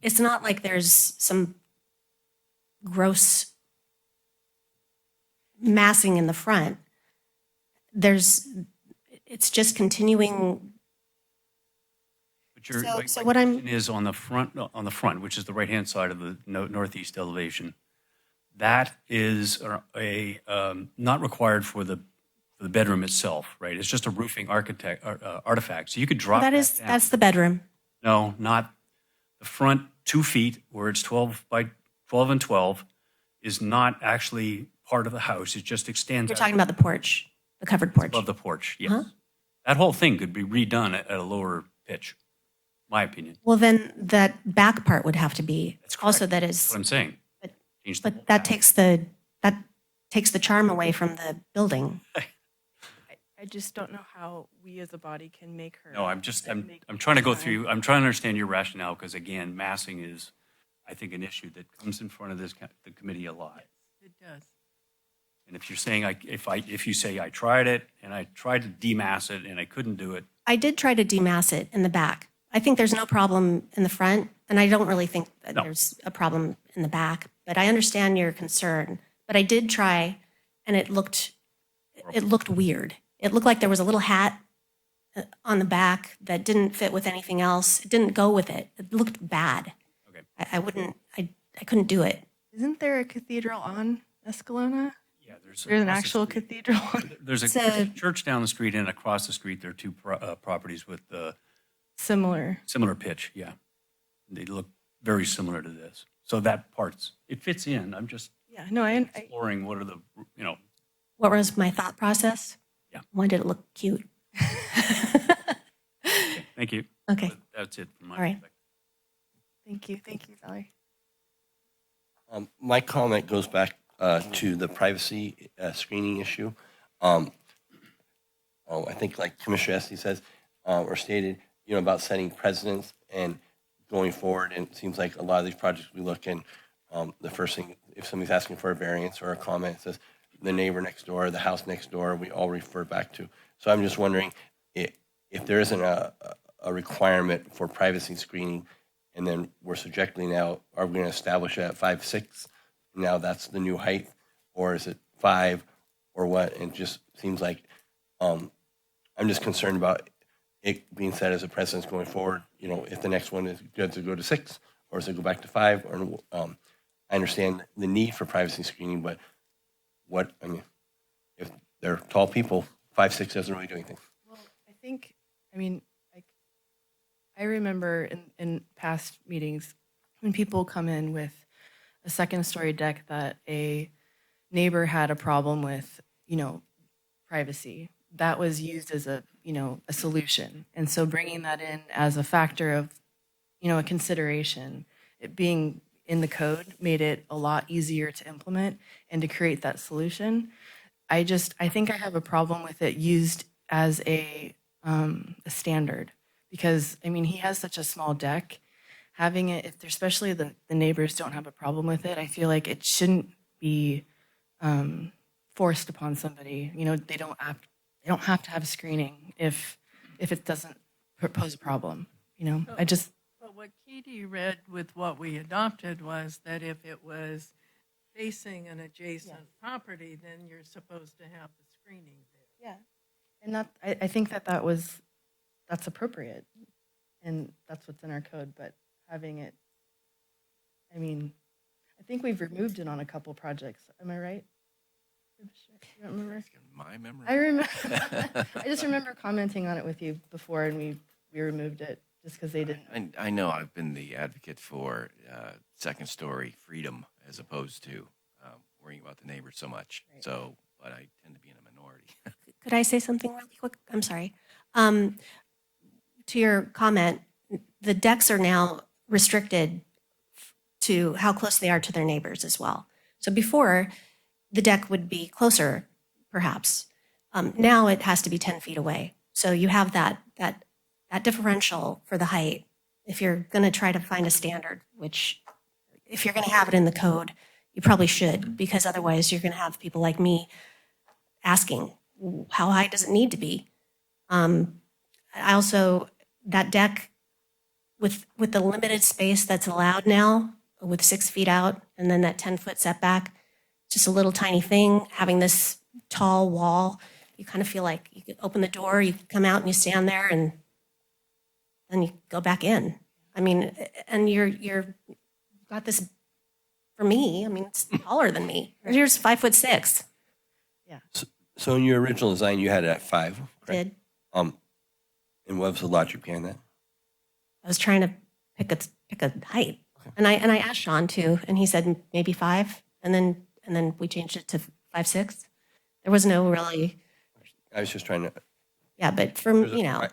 it's not like there's some gross massing in the front. It's just continuing. But your So what I'm- question is on the front, which is the right-hand side of the northeast elevation. That is not required for the bedroom itself, right? It's just a roofing artifact. So you could drop that down. That's the bedroom. No, not the front 2 feet where it's 12 by 12 and 12 is not actually part of the house. It just extends You're out talking about the porch, the covered porch. above the porch. Yes. Huh? That whole thing could be redone at a lower pitch, my opinion. Well, then that back part would have to be That's also correct. that That's is, what I'm saying. Change the but that takes the charm away from the building. I just don't know how we as a body can make her. No, I'm trying to go through, I'm trying to understand your rationale because again, massing is, I think, an issue that comes in front of the committee a lot. It does. And if you're saying, if you say I tried it and I tried to demass it and I couldn't do it, I did try to demass it in the back. I think there's no problem in the front, and I don't really think that No. there's a problem in the back. But I understand your concern. But I did try, and it looked weird. It looked like there was a little hat on the back that didn't fit with anything else. It didn't go with it. It looked bad. Okay. I couldn't do it. Isn't there a cathedral on Escalona? yeah, There's an across the actual street- cathedral. There's So- a church down the street and across the street, there are two properties with Similar. similar pitch, yeah. They look very similar to this. So that it fits in. I'm just Yeah, no, I exploring what are the, What was my thought process? Yeah. Why did it look cute? thank you. Okay. But that's it from my All right. perspective. thank you, Valerie. My comment goes back to the privacy screening issue. I think like Commissioner Esty says, or stated, about setting precedents and going forward. And it seems like a lot of these projects we look in, the first thing, if somebody's asking for a variance or a comment, it says the neighbor next door, the house next door, we all refer back to. So I'm just wondering if there isn't a requirement for privacy screening, and then we're subjectively now, are we going to establish it at 5'6"? Now that's the new height, or is it 5, or what? It just seems like I'm just concerned about it being set as a precedent going forward. If the next one is good to go to 6, or does it go back to 5? Or I understand the need for privacy screening, but if they're tall people, 5'6" doesn't really do anything. Well, I remember in past meetings when people come in with a second-story deck that a neighbor had a problem with, privacy. That was used as a solution. And so bringing that in as a factor of, a consideration, it being in the code made it a lot easier to implement and to create that solution. I think I have a problem with it used as a standard because, he has such a small deck. Having it, especially the neighbors don't have a problem with it, I feel like it shouldn't be forced upon somebody. They don't have to have screening if it doesn't pose a problem. But what Katie read with what we adopted was that if it was facing an adjacent property, then you're supposed to have the screening there. Yeah, and I think that's appropriate, and that's what's in our code. But having it, I think we've removed it on a couple projects. Am I right? You don't remember? My memory? I remember. I just remember commenting on it with you before, and we removed it just because they didn't. I know I've been the advocate for second story freedom as opposed to worrying about the neighbors so much. Right. So, but I tend to be in a minority. Could I say something really quick? I'm sorry. To your comment, the decks are now restricted to how close they are to their neighbors as well. So before, the deck would be closer, perhaps. Now it has to be 10 feet away. So you have that differential for the height if you're going to try to find a standard, which if you're going to have it in the code, you probably should, because otherwise you're going to have people like me asking, how high does it need to be? I also, that deck with the limited space that's allowed now, with 6 feet out and then that 10-foot setback, just a little tiny thing, having this tall wall, you kind of feel like you could open the door, you come out and you stand there and then you go back in. I mean, and you're got this, for me, I mean, it's taller than me. Here's 5'6". So in your original design, you had it at 5, correct? Did. And what was the logic behind that? I was trying to pick a height. And I asked Sean too, and he said maybe 5, and then we changed it to 5'6". There was no really. I was just trying to. Yeah, but from you know.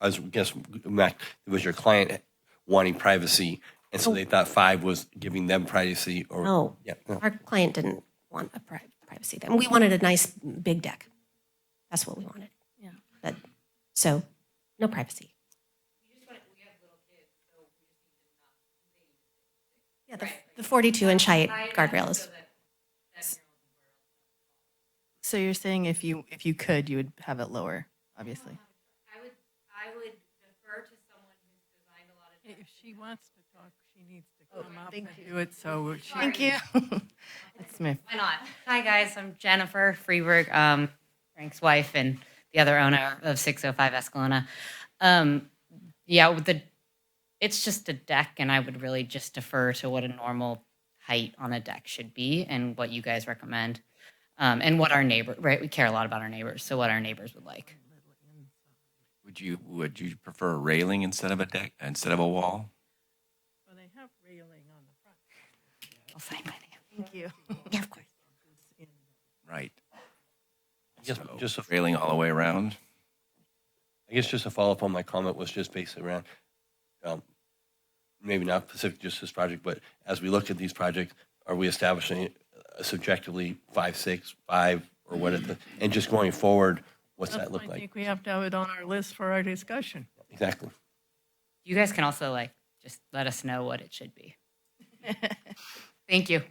I was guessing, Mac, it was your client wanting privacy, and so they thought 5 was giving them privacy, or No, yeah, our client didn't want a privacy. And we wanted a nice big deck. That's what we wanted. Yeah. But so no privacy. Yeah, the 42-inch height guardrail is. So you're saying if you could, you would have it lower, obviously. I would defer to someone who's designed a lot of. If she wants to talk, she needs to come up and do it, so she. Thank you. It's me. Why not? Hi, guys. I'm Jennifer Freeberg, Frank's wife and the other owner of 605 Escalona. It's just a deck, and I would really just defer to what a normal height on a deck should be and what you guys recommend. And what our neighbor, right? We care a lot about our neighbors, so what our neighbors would like. Would you prefer a railing instead of a deck, instead of a wall? Well, they have railing on the front. I'll sign my name. Thank you. Yeah, of course. Right. Yes, So, just a railing all the way around? I guess just a follow-up on my comment was just basically around, maybe not specific just this project, but as we look at these projects, are we establishing subjectively 5, 6, 5, or what? And just going forward, what's that look I like? think we have to have it on our list for our discussion. Exactly. You guys can also just let us know what it should be. Thank you.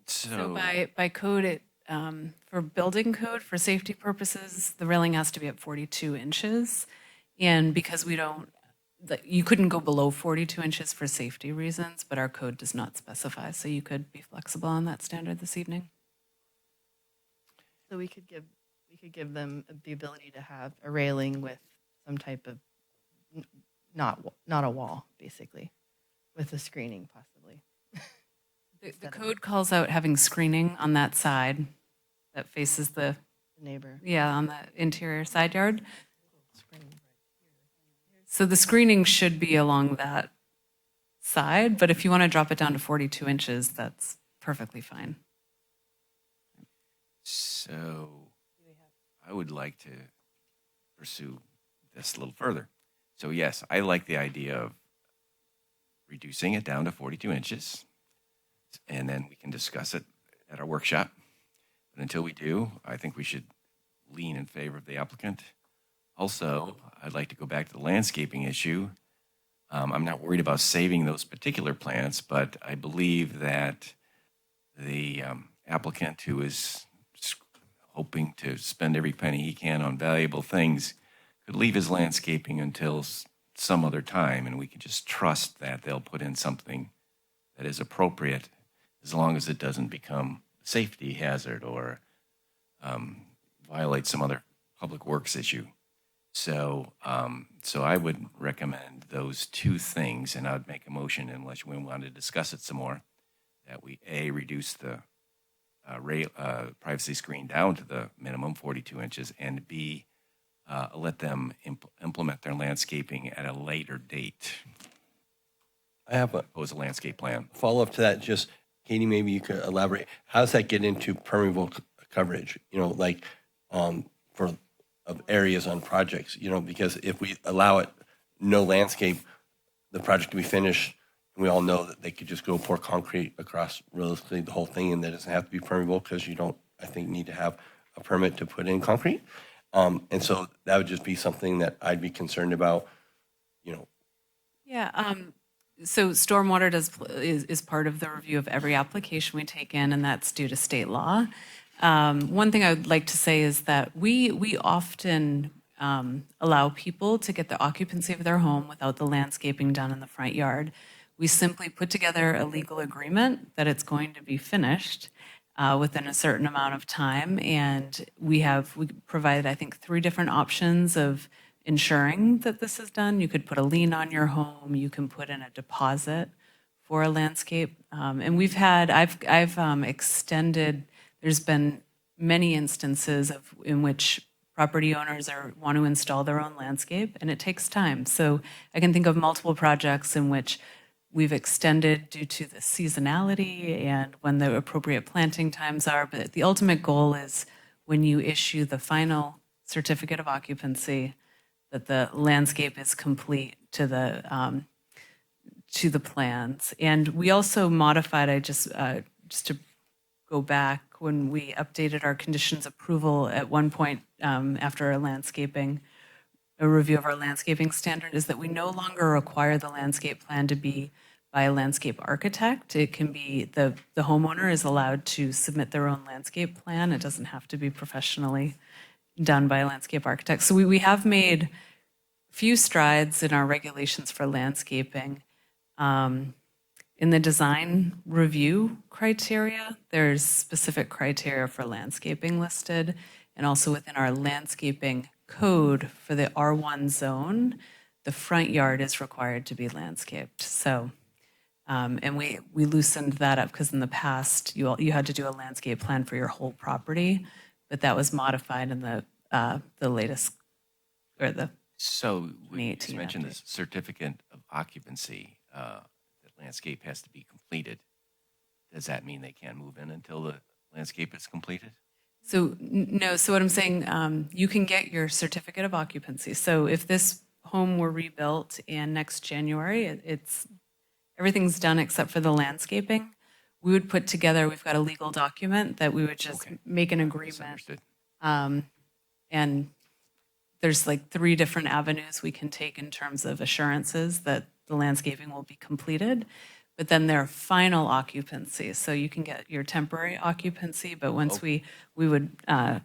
So by code, for building code, for safety purposes, the railing has to be at 42 inches. And because you couldn't go below 42 inches for safety reasons, but our code does not specify. So you could be flexible on that standard this evening. So we could give them the ability to have a railing with some type of not a wall, basically, with a screening possibly. The code calls out having screening on that side that faces the neighbor. Yeah, on the interior side yard. So the screening should be along that side, but if you want to drop it down to 42 inches, that's perfectly fine. So I would like to pursue this a little further. So yes, I like the idea of reducing it down to 42 inches, and then we can discuss it at our workshop. But until we do, I think we should lean in favor of the applicant. Also, I'd like to go back to the landscaping issue. I'm not worried about saving those particular plants, but I believe that the applicant who is hoping to spend every penny he can on valuable things could leave his landscaping until some other time, and we can just trust that they'll put in something that is appropriate as long as it doesn't become a safety hazard or violate some other public works issue. So I would recommend those two things, and I'd make a motion, unless we want to discuss it some more, that we reduce the privacy screen down to the minimum 42 inches, and B, let them implement their landscaping at a later date. I have a landscape plan. Follow-up to that, just, Katie, maybe you could elaborate. How does that get into permeable coverage? For of areas on projects, because if we allow it, no landscape, the project to be finished, and we all know that they could just go pour concrete across realistically the whole thing, and that doesn't have to be permeable because you don't, I think, need to have a permit to put in concrete. And so that would just be something that I'd be concerned about, Yeah, so stormwater is part of the review of every application we take in, and that's due to state law. One thing I would like to say is that we often allow people to get the occupancy of their home without the landscaping done in the front yard. We simply put together a legal agreement that it's going to be finished within a certain amount of time, and we provided, I think, 3 different options of ensuring that this is done. You could put a lien on your home, you can put in a deposit for a landscape. And I've extended, there's been many instances in which property owners want to install their own landscape, and it takes time. So I can think of multiple projects in which we've extended due to the seasonality and when the appropriate planting times are. But the ultimate goal is when you issue the final certificate of occupancy, that the landscape is complete to the plans. And we also modified, just to go back, when we updated our conditions approval at one point after a review of our landscaping standard, is that we no longer require the landscape plan to be by a landscape architect. It can be the homeowner is allowed to submit their own landscape plan. It doesn't have to be professionally done by a landscape architect. So we have made few strides in our regulations for landscaping. In the design review criteria, there's specific criteria for landscaping listed, and also within our landscaping code for the R1 zone, the front yard is required to be landscaped. So, and we loosened that up because in the past you had to do a landscape plan for your whole property, but that was modified in the latest, or the So we just 2018 mentioned the update. certificate of occupancy, the landscape has to be completed. Does that mean they can't move in until the landscape is completed? So no, so what I'm saying, you can get your certificate of occupancy. So if this home were rebuilt in next January, everything's done except for the landscaping. We would put together, we've got a legal document that we would just make an agreement. Misunderstood. And there's like 3 different avenues we can take in terms of assurances that the landscaping will be completed. But then there are final occupancy. So you can get your temporary occupancy, but once we would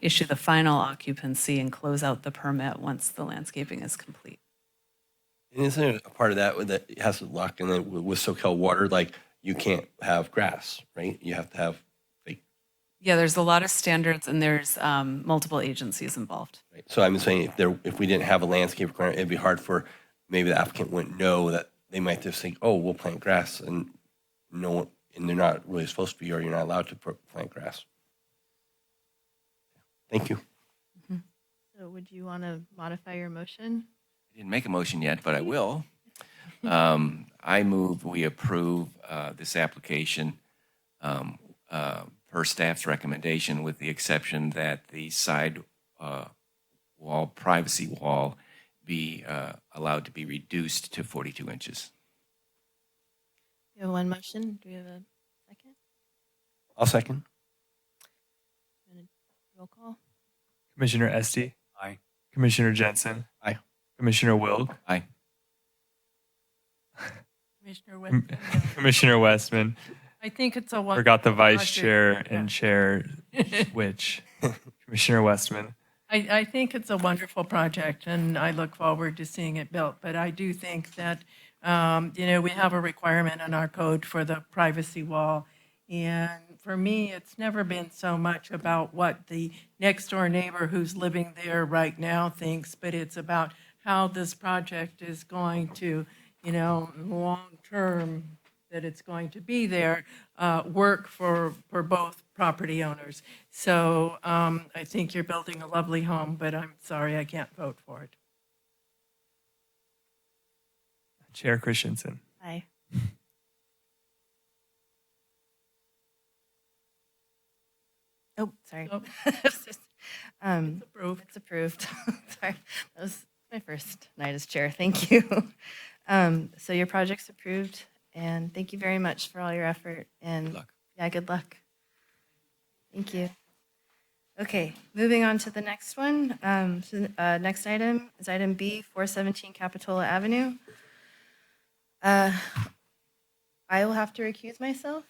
issue the final occupancy and close out the permit once the landscaping is complete. And isn't there a part of that that has to lock in it with SoCal Water? Like you can't have grass, right? You have to have fake. Yeah, there's a lot of standards and there's multiple agencies involved. Right? So I'm saying if we didn't have a landscape requirement, it'd be hard for maybe the applicant wouldn't know that they might just think, oh, we'll plant grass, and no, and they're not really supposed to be, or you're not allowed to plant grass. Thank you. So would you want to modify your motion? I didn't make a motion yet, but I will. I move we approve this application per staff's recommendation, with the exception that the side wall, privacy wall, be allowed to be reduced to 42 inches. You have one motion. Do we have a second? I'll second. Roll call. Commissioner Estee, Aye. Commissioner Jensen, Aye. Commissioner Wilk, Aye. Commissioner Westman, Commissioner Westman. I think it's a one. Forgot the vice project. chair Yeah. and chair switch. Commissioner Westman. I think it's a wonderful project, and I look forward to seeing it built. But I do think that, we have a requirement in our code for the privacy wall. And for me, it's never been so much about what the next-door neighbor who's living there right now thinks, but it's about how this project is going to, long-term, that it's going to be there, work for both property owners. So I think you're building a lovely home, but I'm sorry I can't vote for it. Chair Christensen. Aye. Oh, sorry. Oh. It's approved. It's approved. Sorry, that was my first night as chair. Thank you. So your project's approved, and thank you very much for all your effort. And Good luck. Yeah, good luck. Thank you. Okay, moving on to the next one. Next item is item B, 417 Capitola Avenue. Uh, I will have to recuse myself,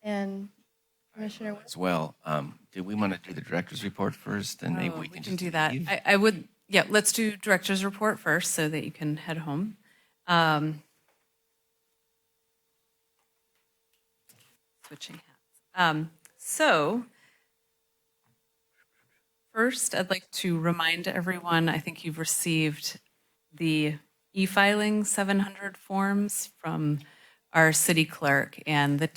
and Commissioner West. As well, do we want to do the director's report first, and maybe we can just do that. leave? I would, yeah, let's do director's report first so that you can head home. Switching hats. So first, I'd like to remind everyone, I think you've received the e-filing 700 forms from our city clerk, and the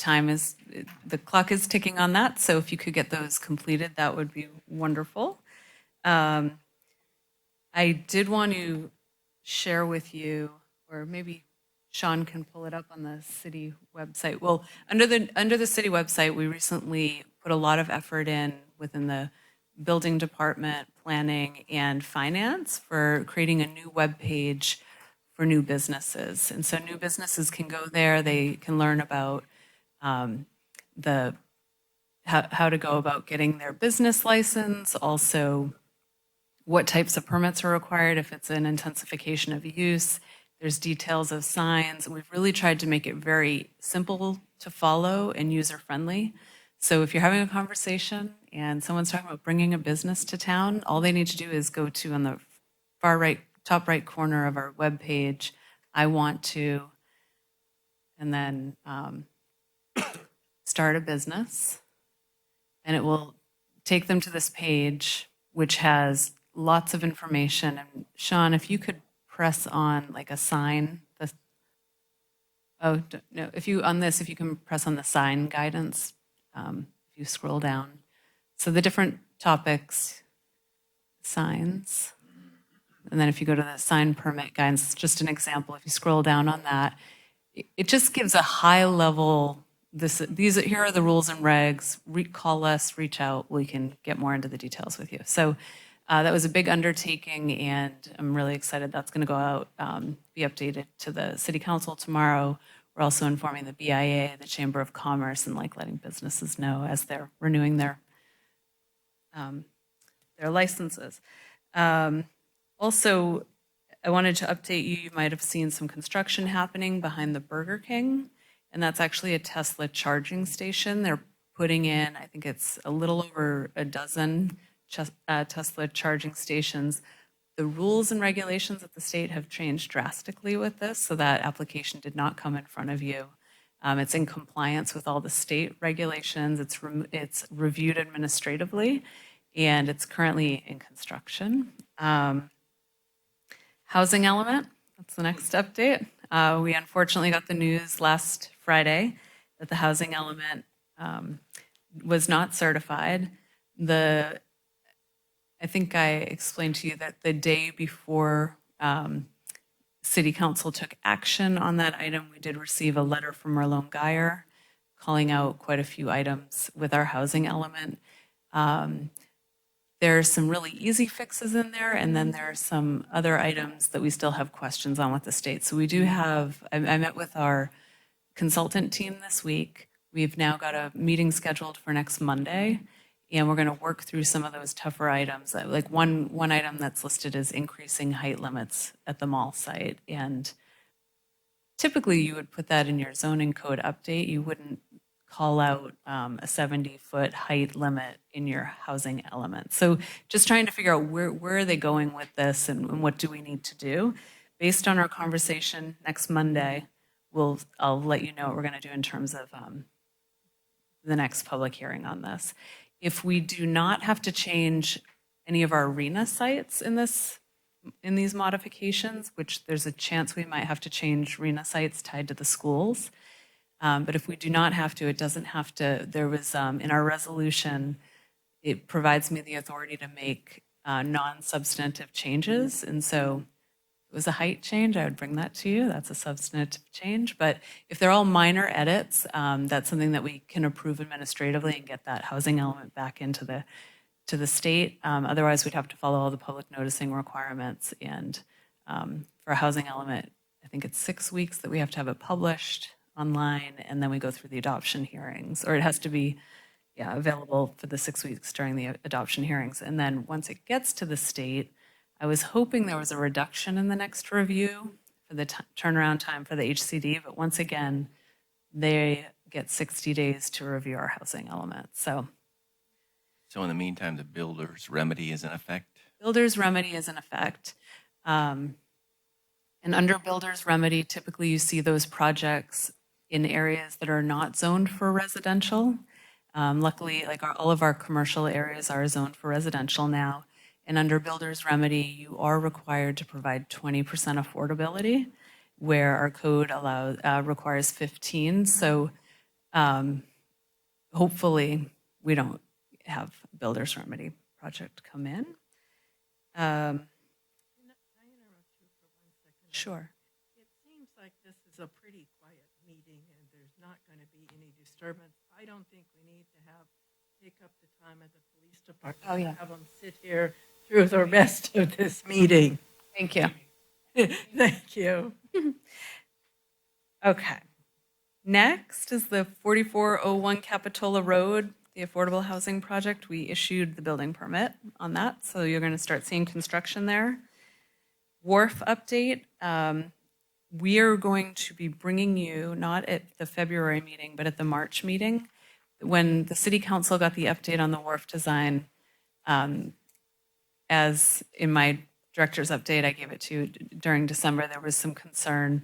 clock is ticking on that. So if you could get those completed, that would be wonderful. I did want to share with you, or maybe Sean can pull it up on the city website. Well, under the city website, we recently put a lot of effort in within the building department, planning, and finance for creating a new web page for new businesses. And so new businesses can go there. They can learn about how to go about getting their business license, also what types of permits are required if it's an intensification of use. There's details of signs. We've really tried to make it very simple to follow and user-friendly. So if you're having a conversation and someone's talking about bringing a business to town, all they need to do is go to, on the far right, top right corner of our webpage, I want to, and then start a business. And it will take them to this page, which has lots of information. And Sean, if you could press on like a sign, if you can press on the sign guidance, if you scroll down. So the different topics, signs, and then if you go to the sign permit guidance, just an example, if you scroll down on that, it just gives a high level, here are the rules and regs, call us, reach out, we can get more into the details with you. So that was a big undertaking, and I'm really excited that's going to go out, be updated to the City Council tomorrow. We're also informing the BIA, the Chamber of Commerce, and letting businesses know as they're renewing their licenses. Also, I wanted to update you. You might have seen some construction happening behind the Burger King, and that's actually a Tesla charging station. They're putting in, I think it's a little over a dozen Tesla charging stations. The rules and regulations of the state have changed drastically with this, so that application did not come in front of you. It's in compliance with all the state regulations. It's reviewed administratively, and it's currently in construction. Housing element, that's the next update. We unfortunately got the news last Friday that the housing element was not certified. I think I explained to you that the day before City Council took action on that item, we did receive a letter from Marlone Geyer calling out quite a few items with our housing element. There are some really easy fixes in there, and then there are some other items that we still have questions on with the state. So we do have, I met with our consultant team this week. We've now got a meeting scheduled for next Monday, and we're going to work through some of those tougher items. Like one item that's listed is increasing height limits at the mall site. And typically you would put that in your zoning code update. You wouldn't call out a 70-foot height limit in your housing element. So just trying to figure out where are they going with this and what do we need to do. Based on our conversation next Monday, I'll let you know what we're going to do in terms of the next public hearing on this. If we do not have to change any of our arena sites in these modifications, which there's a chance we might have to change arena sites tied to the schools, but if we do not have to, it doesn't have to. There was, in our resolution, it provides me the authority to make non-substantive changes. And so if it was a height change, I would bring that to you. That's a substantive change. But if they're all minor edits, that's something that we can approve administratively and get that housing element back into the state. Otherwise, we'd have to follow all the public noticing requirements. And for a housing element, I think it's 6 weeks that we have to have it published online, and then we go through the adoption hearings, or it has to be available for the 6 weeks during the adoption hearings. And then once it gets to the state, I was hoping there was a reduction in the next review for the turnaround time for the HCD, but once again, they get 60 days to review our housing element. So So in the meantime, the builder's remedy is in effect? builder's remedy is in effect. And under builder's remedy, typically you see those projects in areas that are not zoned for residential. Luckily, like all of our commercial areas are zoned for residential now. And under builder's remedy, you are required to provide 20% affordability, where our code requires 15. So hopefully we don't have builder's remedy project come in. Sure. It seems like this is a pretty quiet meeting and there's not going to be any disturbance. I don't think we need to take up the time of the police department. Oh, yeah. Have them sit here through the rest of this meeting. Thank you. Thank you. Okay. Next is the 4401 Capitola Road, the affordable housing project. We issued the building permit on that, so you're going to start seeing construction there. Wharf update. We are going to be bringing you, not at the February meeting, but at the March meeting. When the city council got the update on the wharf design, as in my director's update I gave it to you during December, there was some concern.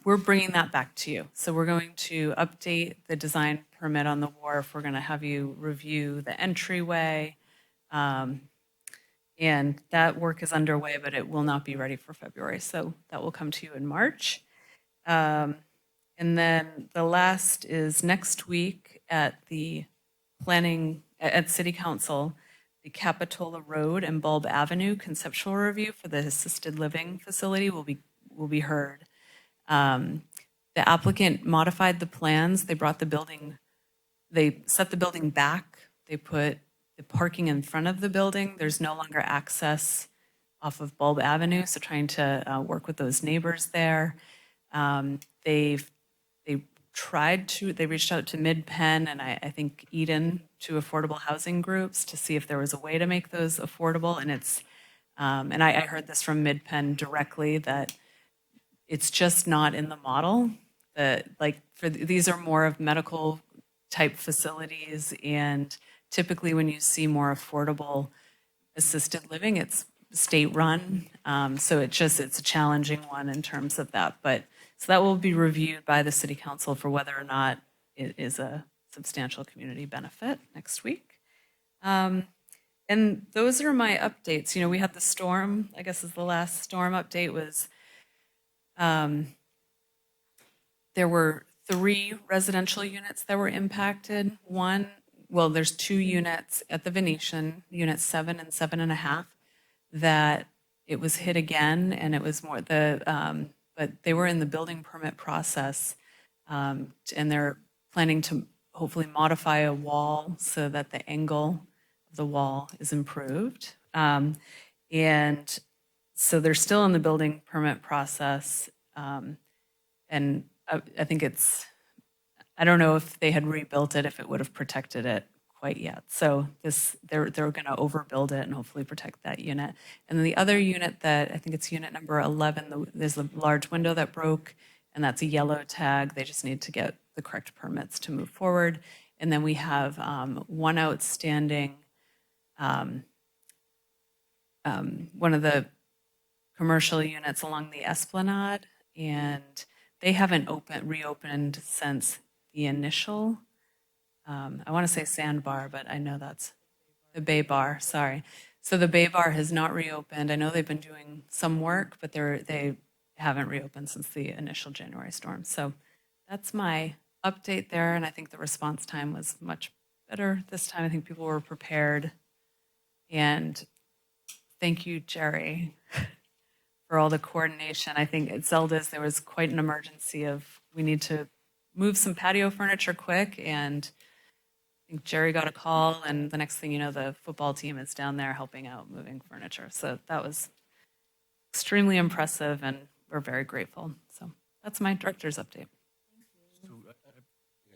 We're bringing that back to you. So we're going to update the design permit on the wharf. We're going to have you review the entryway. And that work is underway, but it will not be ready for February. So that will come to you in March. And then the last is next week at the planning, at City Council, the Capitola Road and Bulb Avenue conceptual review for the assisted living facility will be heard. The applicant modified the plans. They brought the building, they set the building back. They put the parking in front of the building. There's no longer access off of Bulb Avenue, so trying to work with those neighbors there. They reached out to Mid-Penn and I think Eden, to affordable housing groups, to see if there was a way to make those affordable. And it's, and I heard this from Mid-Penn directly, that it's just not in the model. These are more of medical type facilities, and typically when you see more affordable assisted living, it's state run. So it's a challenging one in terms of that. But so that will be reviewed by the city council for whether or not it is a substantial community benefit next week. And those are my updates. We had the storm, I guess is the last storm update was, there were 3 residential units that were impacted. There's 2 units at the Venetian, units 7 and 7.5, that it was hit again, and it was more but they were in the building permit process, and they're planning to hopefully modify a wall so that the angle of the wall is improved. And so they're still in the building permit process, and I think I don't know if they had rebuilt it, if it would have protected it quite yet. So they're going to overbuild it and hopefully protect that unit. And then the other unit that I think it's unit number 11, there's a large window that broke, and that's a yellow tag. They just need to get the correct permits to move forward. And then we have one outstanding, one of the commercial units along the Esplanade, and they haven't reopened since the initial, I want to say Sandbar, but I know that's the Bay Bar, sorry. So the Bay Bar has not reopened. I know they've been doing some work, but they haven't reopened since the initial January storm. So that's my update there, and I think the response time was much better this time. I think people were prepared. And thank you, Jerry, for all the coordination. I think at Zelda's there was quite an emergency of we need to move some patio furniture quick, and I think Jerry got a call, and the next thing you know, the football team is down there helping out moving furniture. So that was extremely impressive, and we're very grateful. So that's my director's update. A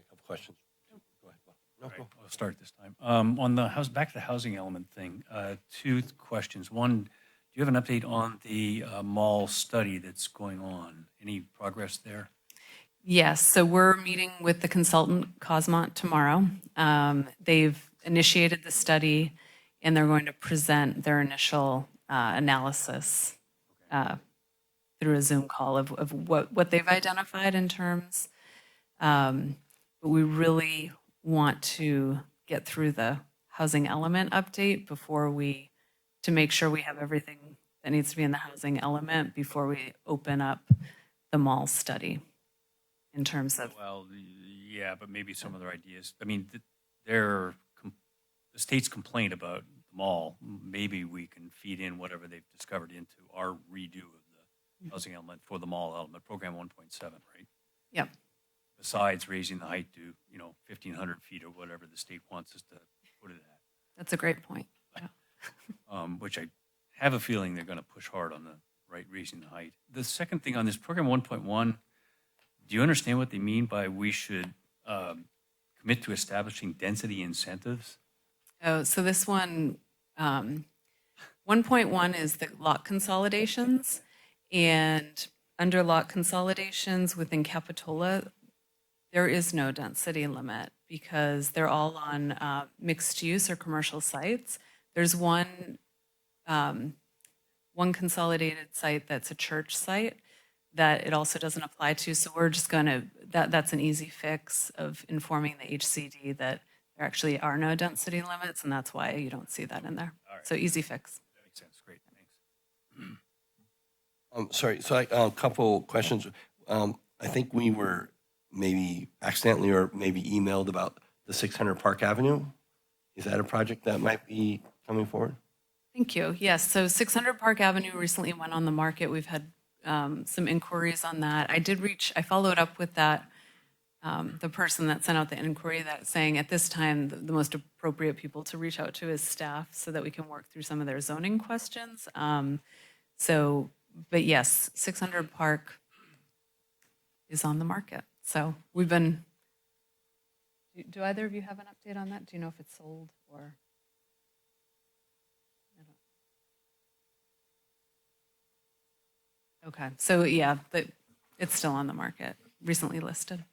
couple questions. Go ahead, Bob. No, Right, go. I'll start this time. On the back to the housing element thing, 2 questions. One, do you have an update on the mall study that's going on? Any progress there? Yes, so we're meeting with the consultant Cosmont tomorrow. They've initiated the study and they're going to present their initial analysis through a Zoom call of what they've identified in terms. But we really want to get through the housing element update to make sure we have everything that needs to be in the housing element before we open up the mall study in terms of. Well, yeah, but maybe some other ideas. I mean, the state's complaint about the mall, maybe we can feed in whatever they've discovered into our redo of the housing element for the mall element, program 1.7, right? Yep. Besides raising the height to, 1,500 feet or whatever the state wants us to put it at. That's a great point. Yeah. Which I have a feeling they're going to push hard on raising the height. The second thing on this program 1.1, do you understand what they mean by we should commit to establishing density incentives? Oh, so this one, 1.1 is the lot consolidations. And under lot consolidations within Capitola, there is no density limit because they're all on mixed use or commercial sites. There's one consolidated site that's a church site that it also doesn't apply to. So we're just going to, that's an easy fix of informing the HCD that there actually are no density limits, and that's why you don't see that in there. All right. So easy fix. That makes sense. Great. Thanks. Sorry, so a couple questions. I think we were maybe accidentally or maybe emailed about the 600 Park Avenue. Is that a project that might be coming forward? Thank you. Yes, so 600 Park Avenue recently went on the market. We've had some inquiries on that. I followed up with that, the person that sent out the inquiry that saying at this time, the most appropriate people to reach out to is staff so that we can work through some of their zoning questions. But yes, 600 Park is on the market. So we've been, do either of you have an update on that? Do you know if it's sold or? Okay, so yeah, it's still on the market, recently listed.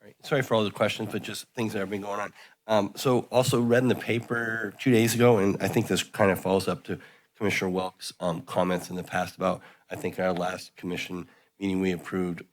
All right. Sorry for all the questions, but just things that have been going on. So also read in the paper 2 days ago, and I think this kind of follows up to Commissioner Welk's comments in the past about, I think our last commission meeting, we approved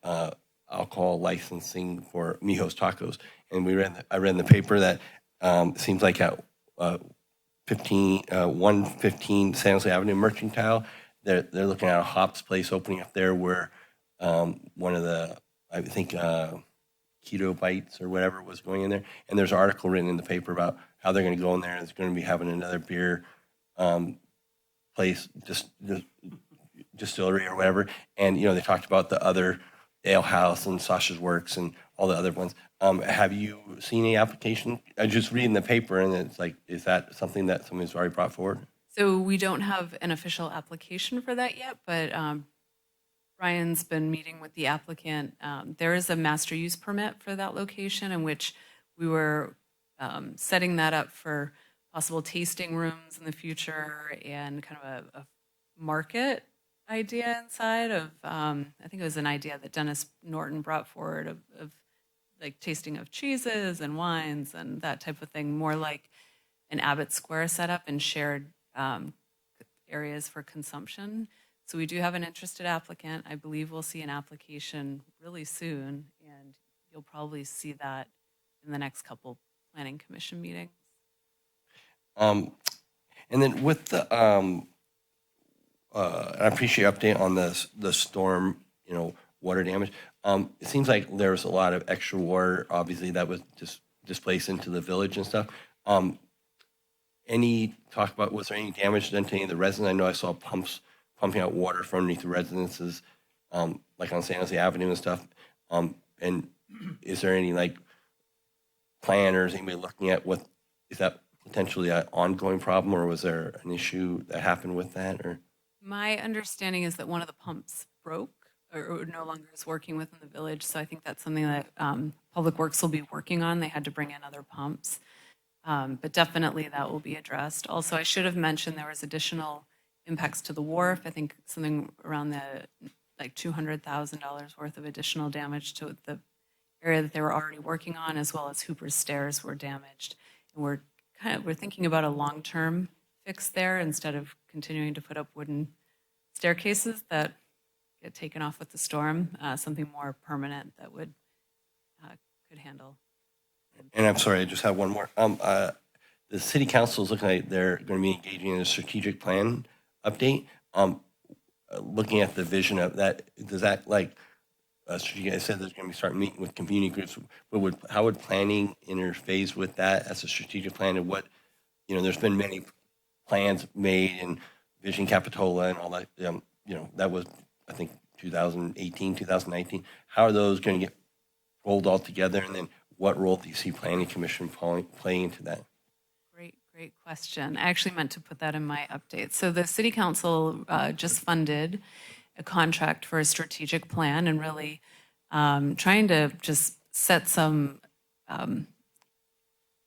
alcohol licensing for Mijo's Tacos. And I read in the paper that it seems like at 115 San Jose Avenue Mercantile, they're looking at a hops place opening up there where one of the, I think, Keto Bites or whatever was going in there. And there's an article written in the paper about how they're going to go in there and it's going to be having another beer place, just distillery or whatever. And, they talked about the other Ale House and Sasha's Works and all the other ones. Have you seen any application? I just read in the paper and it's like, is that something that somebody's already brought forward? So we don't have an official application for that yet, but Brian's been meeting with the applicant. There is a master use permit for that location in which we were setting that up for possible tasting rooms in the future and kind of a market idea inside of, I think it was an idea that Dennis Norton brought forward of like tasting of cheeses and wines and that type of thing, more like an Abbott Square setup and shared areas for consumption. So we do have an interested applicant. I believe we'll see an application really soon, and you'll probably see that in the next couple planning commission meetings. And then with the, I appreciate your update on the storm, water damage. It seems like there was a lot of extra water, obviously, that was just displaced into the village and stuff. Any talk about, was there any damage done to any of the residents? I know I saw pumps pumping out water from underneath the residences, like on San Jose Avenue and stuff. And is there any plan or is anybody looking at is that potentially an ongoing problem, or was there an issue that happened with that? Or my understanding is that one of the pumps broke or no longer is working within the village. So I think that's something that Public Works will be working on. They had to bring in other pumps. But definitely that will be addressed. Also, I should have mentioned there was additional impacts to the wharf. I think something around the like $200,000 worth of additional damage to the area that they were already working on, as well as Hooper's Stairs were damaged. And we're thinking about a long-term fix there instead of continuing to put up wooden staircases that get taken off with the storm. Something more permanent that would could handle. And I'm sorry, I just have one more. The city council is looking like they're going to be engaging in a strategic plan update. Looking at the vision of that, does that like, strategic, I said there's going to be start meeting with community groups. How would planning interface with that as a strategic plan? And what, there's been many plans made in Vision Capitola and all that. That was, I think, 2018, 2019. How are those going to get rolled all together? And then what role do you see Planning Commission playing into that? Great question. I actually meant to put that in my update. So the City Council just funded a contract for a strategic plan and really trying to just set some,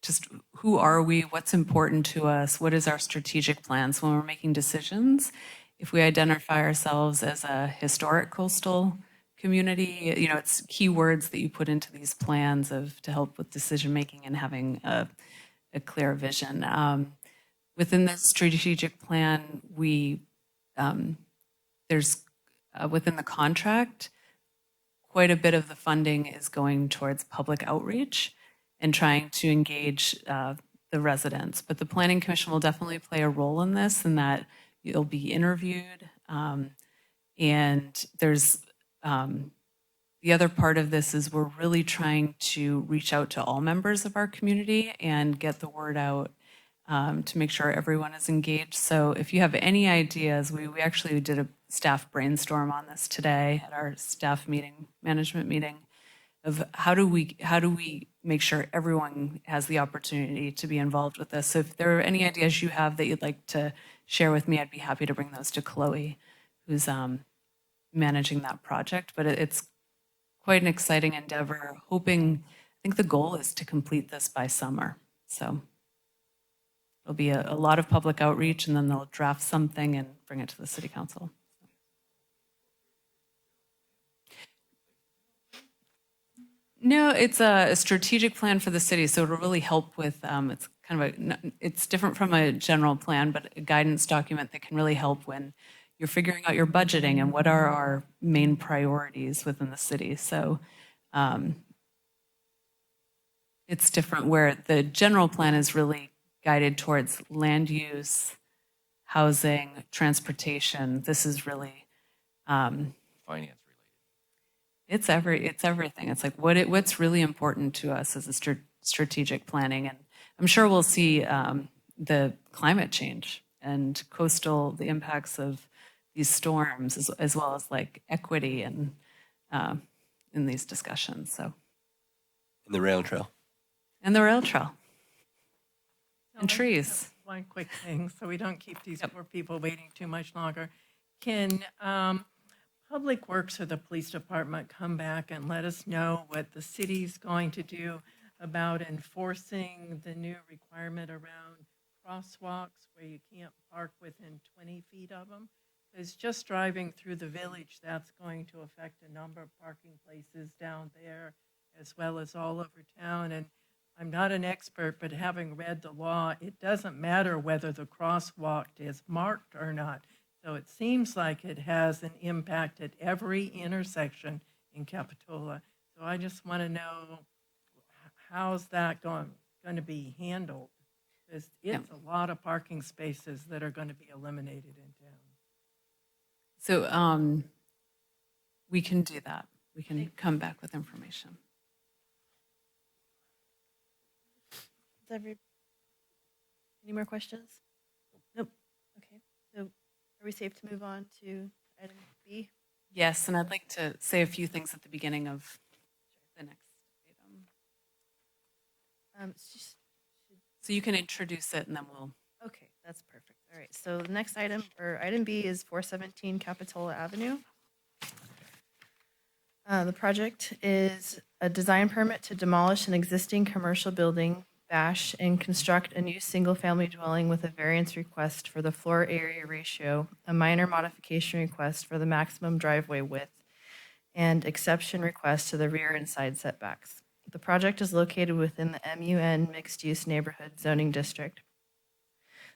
just who are we, what's important to us, what is our strategic plans when we're making decisions. If we identify ourselves as a historic coastal community, it's keywords that you put into these plans to help with decision making and having a clear vision. Within the strategic plan, there's within the contract, quite a bit of the funding is going towards public outreach and trying to engage the residents. But the Planning Commission will definitely play a role in this, in that you'll be interviewed. And there's the other part of this is we're really trying to reach out to all members of our community and get the word out to make sure everyone is engaged. So if you have any ideas, we actually did a staff brainstorm on this today at our staff management meeting, of how do we make sure everyone has the opportunity to be involved with this. So if there are any ideas you have that you'd like to share with me, I'd be happy to bring those to Chloe, who's managing that project. But it's quite an exciting endeavor. I think the goal is to complete this by summer. So it'll be a lot of public outreach, and then they'll draft something and bring it to the City Council. No, it's a strategic plan for the city, so it'll really help with, it's kind of it's different from a general plan, but a guidance document that can really help when you're figuring out your budgeting and what are our main priorities within the city. So it's different, where the general plan is really guided towards land use, housing, transportation. This is really Finance. it's everything. It's like what's really important to us as a strategic planning. And I'm sure we'll see the climate change and the impacts of these storms, as well as like equity and in these discussions. So. And the rail trail. And the rail trail. And trees. One quick thing, so we don't keep these poor people waiting too much longer. Can Public Works or the police department come back and let us know what the city's going to do about enforcing the new requirement around crosswalks where you can't park within 20 feet of them? Because just driving through the village, that's going to affect a number of parking places down there, as well as all over town. And I'm not an expert, but having read the law, it doesn't matter whether the crosswalk is marked or not. So it seems like it has an impact at every intersection in Capitola. So I just want to know, how's that going to be handled? Because it's a lot of parking spaces that are going to be eliminated in town. So we can do that. We can come back with information. Any more questions? Nope. Okay. So are we safe to move on to item B? Yes, and I'd like to say a few things at the beginning of the next item. So you can introduce it, and then we'll. Okay, that's perfect. All right. So the next item, or item B, is 417 Capitola Avenue. The project is a design permit to demolish an existing commercial building Bash and construct a new single-family dwelling with a variance request for the floor area ratio, a minor modification request for the maximum driveway width, and exception request to the rear and side setbacks. The project is located within the MUN Mixed-Use Neighborhood Zoning District.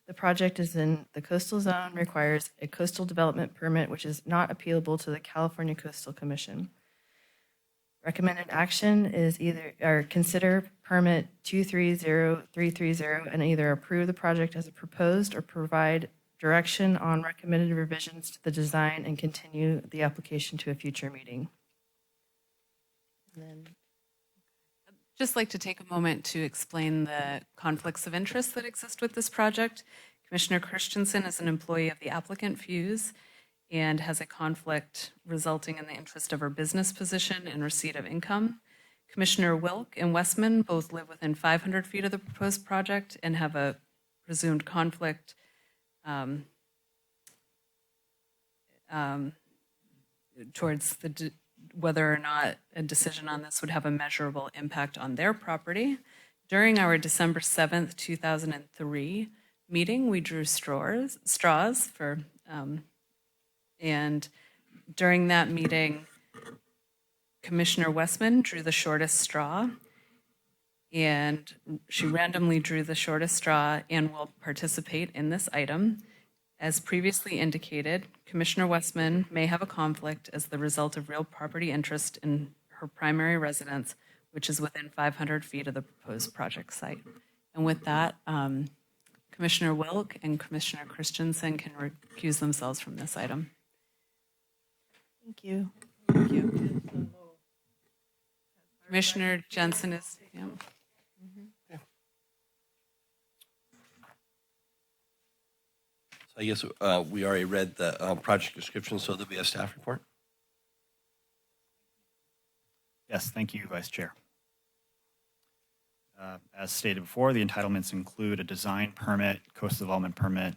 The project is in the coastal zone, requires a coastal development permit, which is not appealable to the California Coastal Commission. Recommended action is consider permit 230330 and either approve the project as proposed or provide direction on recommended revisions to the design and continue the application to a future meeting. And then Just like to take a moment to explain the conflicts of interest that exist with this project. Commissioner Christensen is an employee of the applicant Fuse and has a conflict resulting in the interest of her business position and receipt of income. Commissioner Wilk and Westman both live within 500 feet of the proposed project and have a presumed conflict towards whether or not a decision on this would have a measurable impact on their property. During our December 7th, 2003 meeting, we drew straws for, and during that meeting, Commissioner Westman drew the shortest straw, and she randomly drew the shortest straw and will participate in this item. As previously indicated, Commissioner Westman may have a conflict as the result of real property interest in her primary residence, which is within 500 feet of the proposed project site. And with that, Commissioner Wilk and Commissioner Christensen can recuse themselves from this item. thank you. Thank you. Commissioner Jensen is, yeah. So I guess we already read the project description, so there'll be a staff report. Yes, thank you, Vice Chair. As stated before, the entitlements include a design permit, coastal development permit,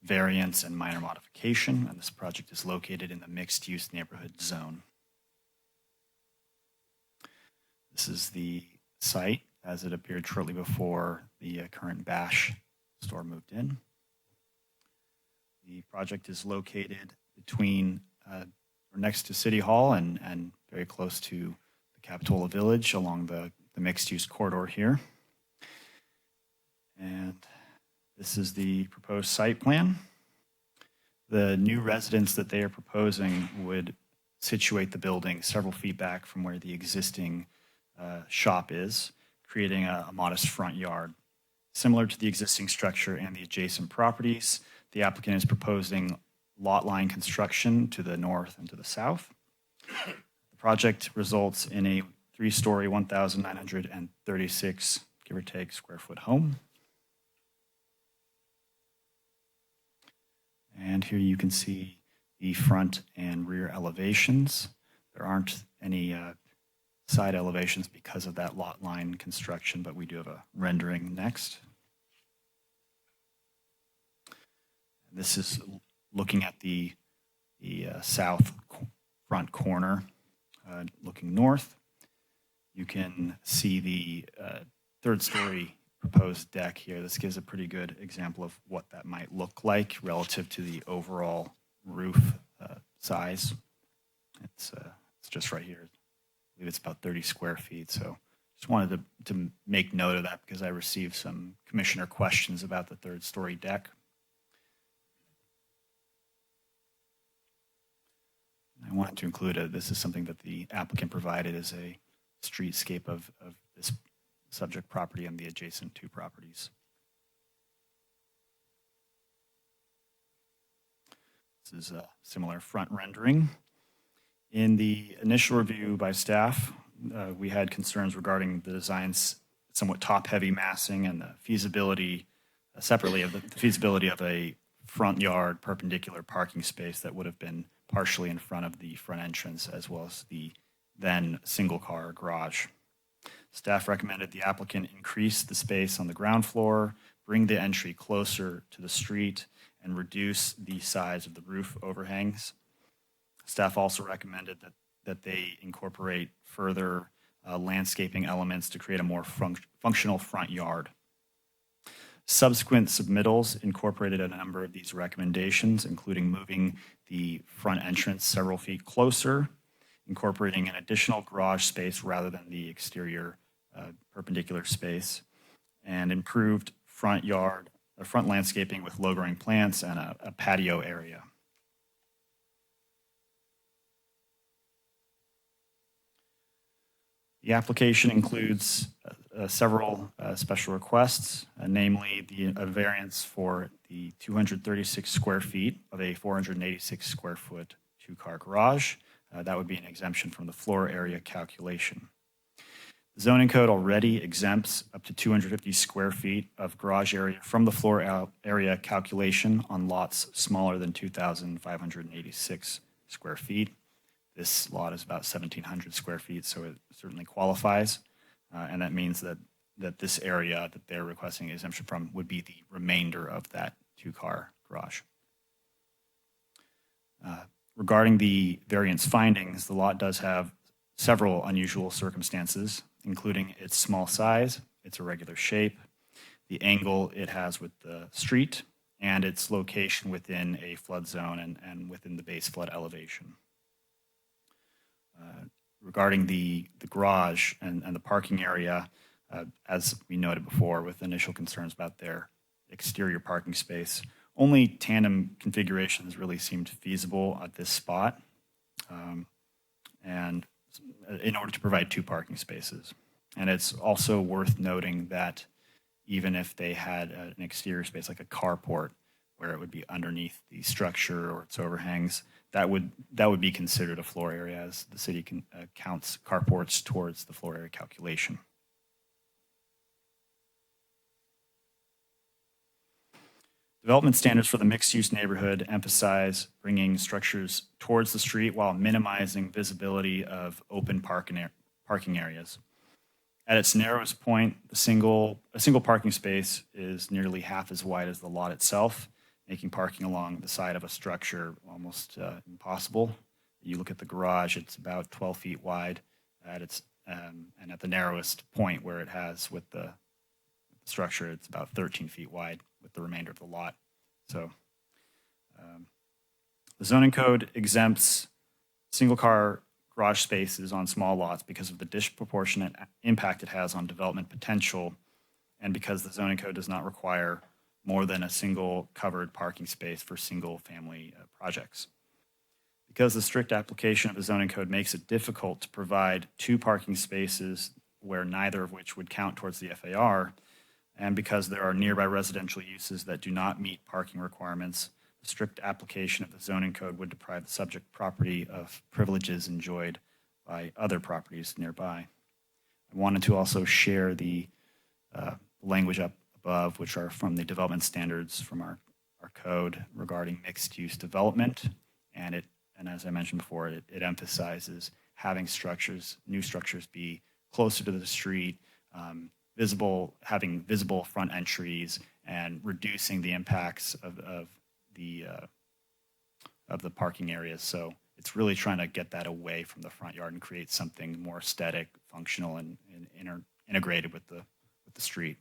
variance, and minor modification, and this project is located in the mixed-use neighborhood zone. This is the site as it appeared shortly before the current Bash store moved in. The project is located between or next to City Hall and very close to the Capitola Village along the mixed-use corridor here. And this is the proposed site plan. The new residence that they are proposing would situate the building several feet back from where the existing shop is, creating a modest front yard. Similar to the existing structure and the adjacent properties, the applicant is proposing lot line construction to the north and to the south. The project results in a 3-story, 1,936, give or take, square foot home. And here you can see the front and rear elevations. There aren't any side elevations because of that lot line construction, but we do have a rendering next. This is looking at the south front corner, looking north. You can see the third-story proposed deck here. This gives a pretty good example of what that might look like relative to the overall roof size. It's just right here. I believe it's about 30 square feet. So just wanted to make note of that because I received some commissioner questions about the third-story deck. I wanted to include this is something that the applicant provided as a streetscape of this subject property and the adjacent two properties. This is a similar front rendering. In the initial review by staff, we had concerns regarding the design's somewhat top-heavy massing and the feasibility, separately, of the feasibility of a front yard perpendicular parking space that would have been partially in front of the front entrance as well as the then single-car garage. Staff recommended the applicant increase the space on the ground floor, bring the entry closer to the street, and reduce the size of the roof overhangs. Staff also recommended that they incorporate further landscaping elements to create a more functional front yard Subsequent submittals incorporated a number of these recommendations, including moving the front entrance several feet closer, incorporating an additional garage space rather than the exterior perpendicular space, and improved front landscaping with low-growing plants and a patio area. The application includes several special requests, namely a variance for the 236 square feet of a 486 square foot two-car garage. That would be an exemption from the floor area calculation. The zoning code already exempts up to 250 square feet of garage area from the floor area calculation on lots smaller than 2,586 square feet. This lot is about 1,700 square feet, so it certainly qualifies. And that means that this area that they're requesting exemption from would be the remainder of that two-car garage. Regarding the variance findings, the lot does have several unusual circumstances, including its small size, its irregular shape, the angle it has with the street, and its location within a flood zone and within the base flood elevation. Regarding the garage and the parking area, as we noted before, with initial concerns about their exterior parking space, only tandem configurations really seemed feasible at this spot, and in order to provide 2 parking spaces. And it's also worth noting that even if they had an exterior space like a carport, where it would be underneath the structure or its overhangs, that would be considered a floor area, as the city counts carports towards the floor area calculation. Development standards for the mixed-use neighborhood emphasize bringing structures towards the street while minimizing visibility of open parking areas. At its narrowest point, a single parking space is nearly half as wide as the lot itself, making parking along the side of a structure almost impossible. You look at the garage, it's about 12 feet wide at its and at the narrowest point where it has with the structure, it's about 13 feet wide with the remainder of the lot. So the zoning code exempts single-car garage spaces on small lots because of the disproportionate impact it has on development potential, and because the zoning code does not require more than a single covered parking space for single-family projects. Because the strict application of the zoning code makes it difficult to provide 2 parking spaces where neither of which would count towards the FAR, and because there are nearby residential uses that do not meet parking requirements, the strict application of the zoning code would deprive the subject property of privileges enjoyed by other properties nearby. I wanted to also share the language up above, which are from the development standards from our code regarding mixed-use development, and as I mentioned before, it emphasizes having new structures be closer to the street, having visible front entries, and reducing the impacts of the parking areas. So it's really trying to get that away from the front yard and create something more aesthetic, functional, and integrated with the street.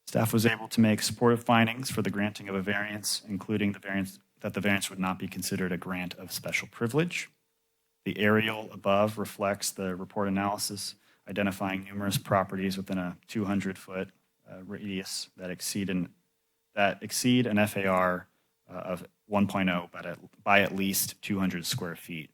Staff was able to make supportive findings for the granting of a variance, including that the variance would not be considered a grant of special privilege. The aerial above reflects the report analysis, identifying numerous properties within a 200-foot radius that exceed an FAR of 1.0 by at least 200 square feet.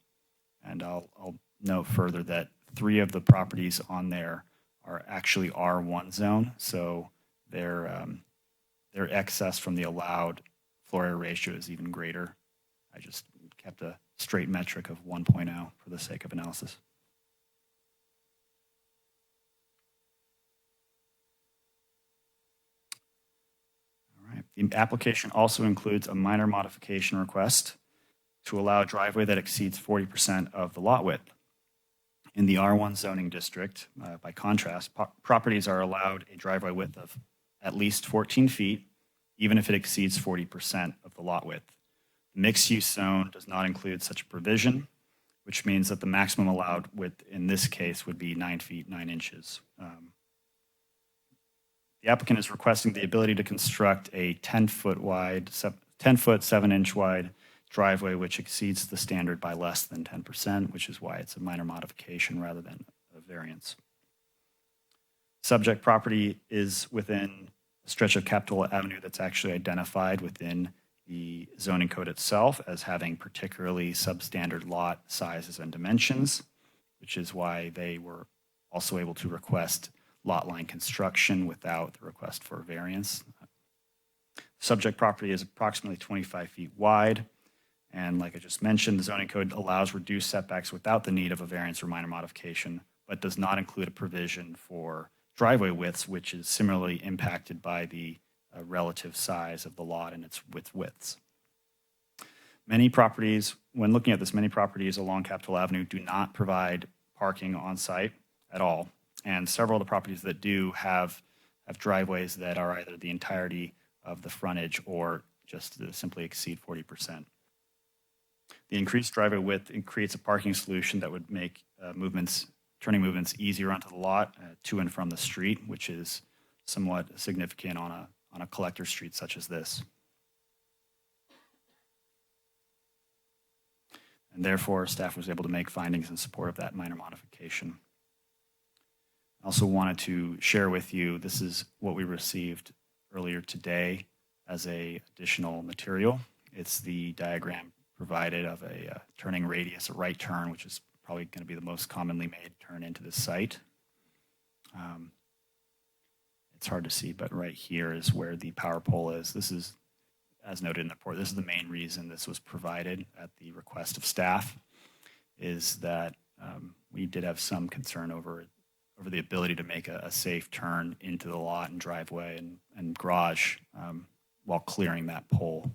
And I'll note further that 3 of the properties on there are actually R1 zone, so their excess from the allowed floor area ratio is even greater. I just kept a straight metric of 1.0 for the sake of analysis. All right. The application also includes a minor modification request to allow a driveway that exceeds 40% of the lot width. In the R1 zoning district, by contrast, properties are allowed a driveway width of at least 14 feet, even if it exceeds 40% of the lot width. The mixed-use zone does not include such a provision, which means that the maximum allowed width in this case would be 9 feet 9 inches. The applicant is requesting the ability to construct a 10-foot wide, 10-foot 7-inch wide driveway, which exceeds the standard by less than 10%, which is why it's a minor modification rather than a variance. Subject property is within a stretch of Capitola Avenue that's actually identified within the zoning code itself as having particularly substandard lot sizes and dimensions, which is why they were also able to request lot line construction without the request for a variance. Subject property is approximately 25 feet wide, and like I just mentioned, the zoning code allows reduced setbacks without the need of a variance or minor modification, but does not include a provision for driveway widths, which is similarly impacted by the relative size of the lot and its widths. Many properties, when looking at this, many properties along Capitola Avenue do not provide parking on site at all. And several of the properties that do have driveways that are either the entirety of the frontage or just simply exceed 40%. The increased driveway width creates a parking solution that would make turning movements easier onto the lot to and from the street, which is somewhat significant on a collector street such as this. And therefore, staff was able to make findings in support of that minor modification. I also wanted to share with you, this is what we received earlier today as a additional material. It's the diagram provided of a turning radius, a right turn, which is probably going to be the most commonly made turn into the site. It's hard to see, but right here is where the power pole is. This is, as noted in the report, this is the main reason this was provided at the request of staff, is that we did have some concern over the ability to make a safe turn into the lot and driveway and garage while clearing that pole.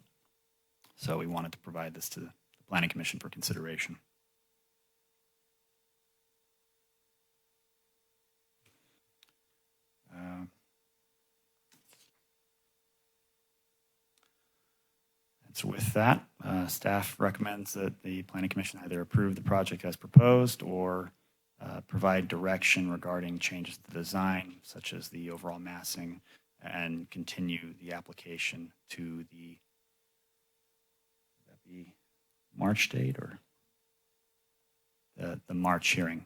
So we wanted to provide this to the Planning Commission for consideration. So with that, staff recommends that the Planning Commission either approve the project as proposed or provide direction regarding changes to the design, such as the overall massing, and continue the application to the, would that be March date or the March hearing?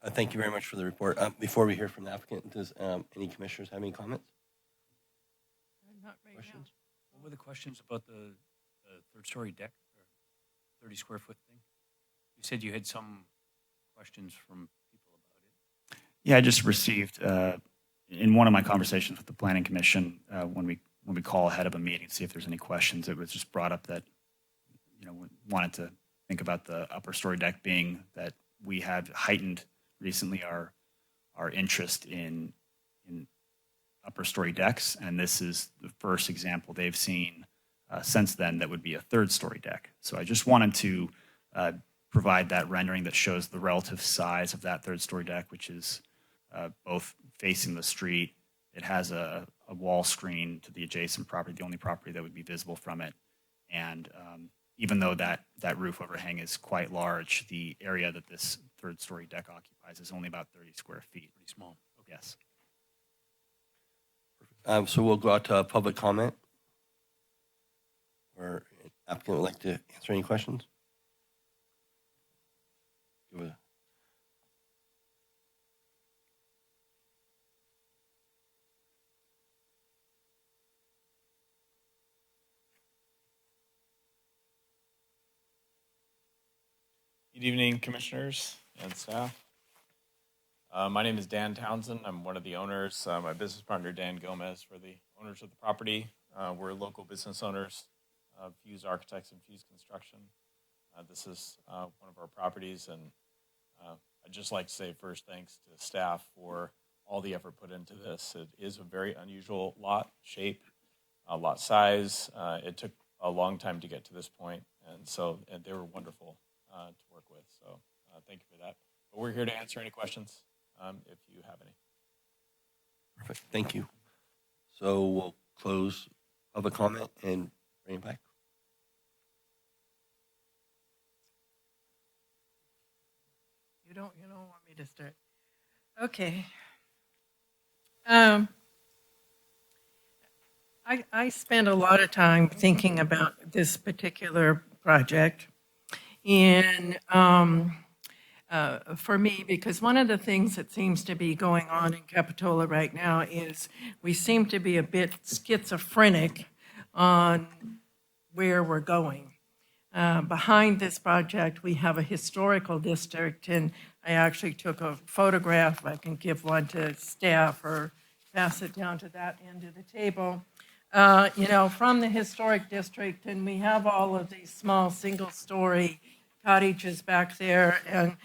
Thank you very much for the report. Before we hear from the applicant, does any commissioners have any comments? Not right Questions? What were the questions about the third-story deck or 30-square-foot thing? You said you had some questions from people about it. Yeah, I just received in one of my conversations with the Planning Commission when we call ahead of a meeting to see if there's any questions. It was just brought up that wanted to think about the upper story deck being that we had heightened recently our interest in upper story decks, and this is the first example they've seen since then that would be a third story deck. So I just wanted to provide that rendering that shows the relative size of that third story deck, which is both facing the street. It has a wall screen to the adjacent property, the only property that would be visible from it. And even though that roof overhang is quite large, the area that this third story deck occupies is only about 30 square feet. Pretty small. Okay. Yes. So we'll go out to public comment. Or applicant would like to answer any questions? Good evening, commissioners and staff. My name is Dan Townsend. I'm one of the owners. My business partner, Dan Gomez, for the owners of the property. We're local business owners of Fuse Architects and Fuse Construction. This is one of our properties, and I'd just like to say first thanks to staff for all the effort put into this. It is a very unusual lot shape, lot size. It took a long time to get to this point, and they were wonderful to work with. So thank you for that. But we're here to answer any questions if you have any. Perfect. Thank you. So we'll close public comment and bring it back. you don't want me to start. Okay. I spent a lot of time thinking about this particular project. And for me, because one of the things that seems to be going on in Capitola right now is we seem to be a bit schizophrenic on where we're going. Behind this project, we have a historical district, and I actually took a photograph. I can give one to staff or pass it down to that end of the table. From the historic district, and we have all of these small single-story cottages back there, and,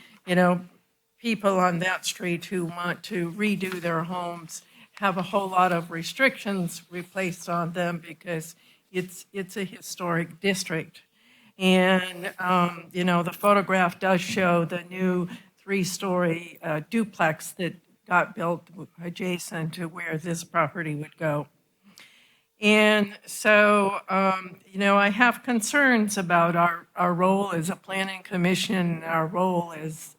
people on that street who want to redo their homes have a whole lot of restrictions replaced on them because it's a historic district. And, the photograph does show the new 3-story duplex that got built adjacent to where this property would go. And so, I have concerns about our role as a planning commission, our role as,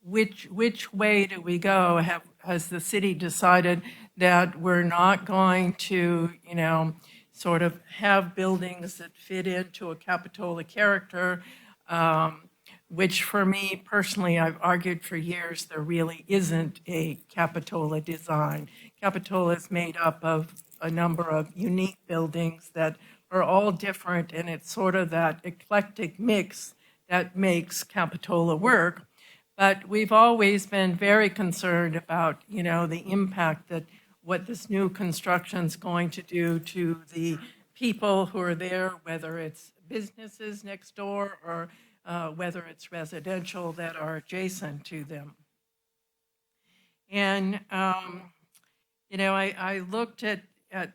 which way do we go? Has the city decided that we're not going to, sort of have buildings that fit into a Capitola character, which for me personally, I've argued for years, there really isn't a Capitola design. Capitola is made up of a number of unique buildings that are all different, and it's sort of that eclectic mix that makes Capitola work. But we've always been very concerned about, the impact that what this new construction's going to do to the people who are there, whether it's businesses next door or whether it's residential that are adjacent to them. And, I looked at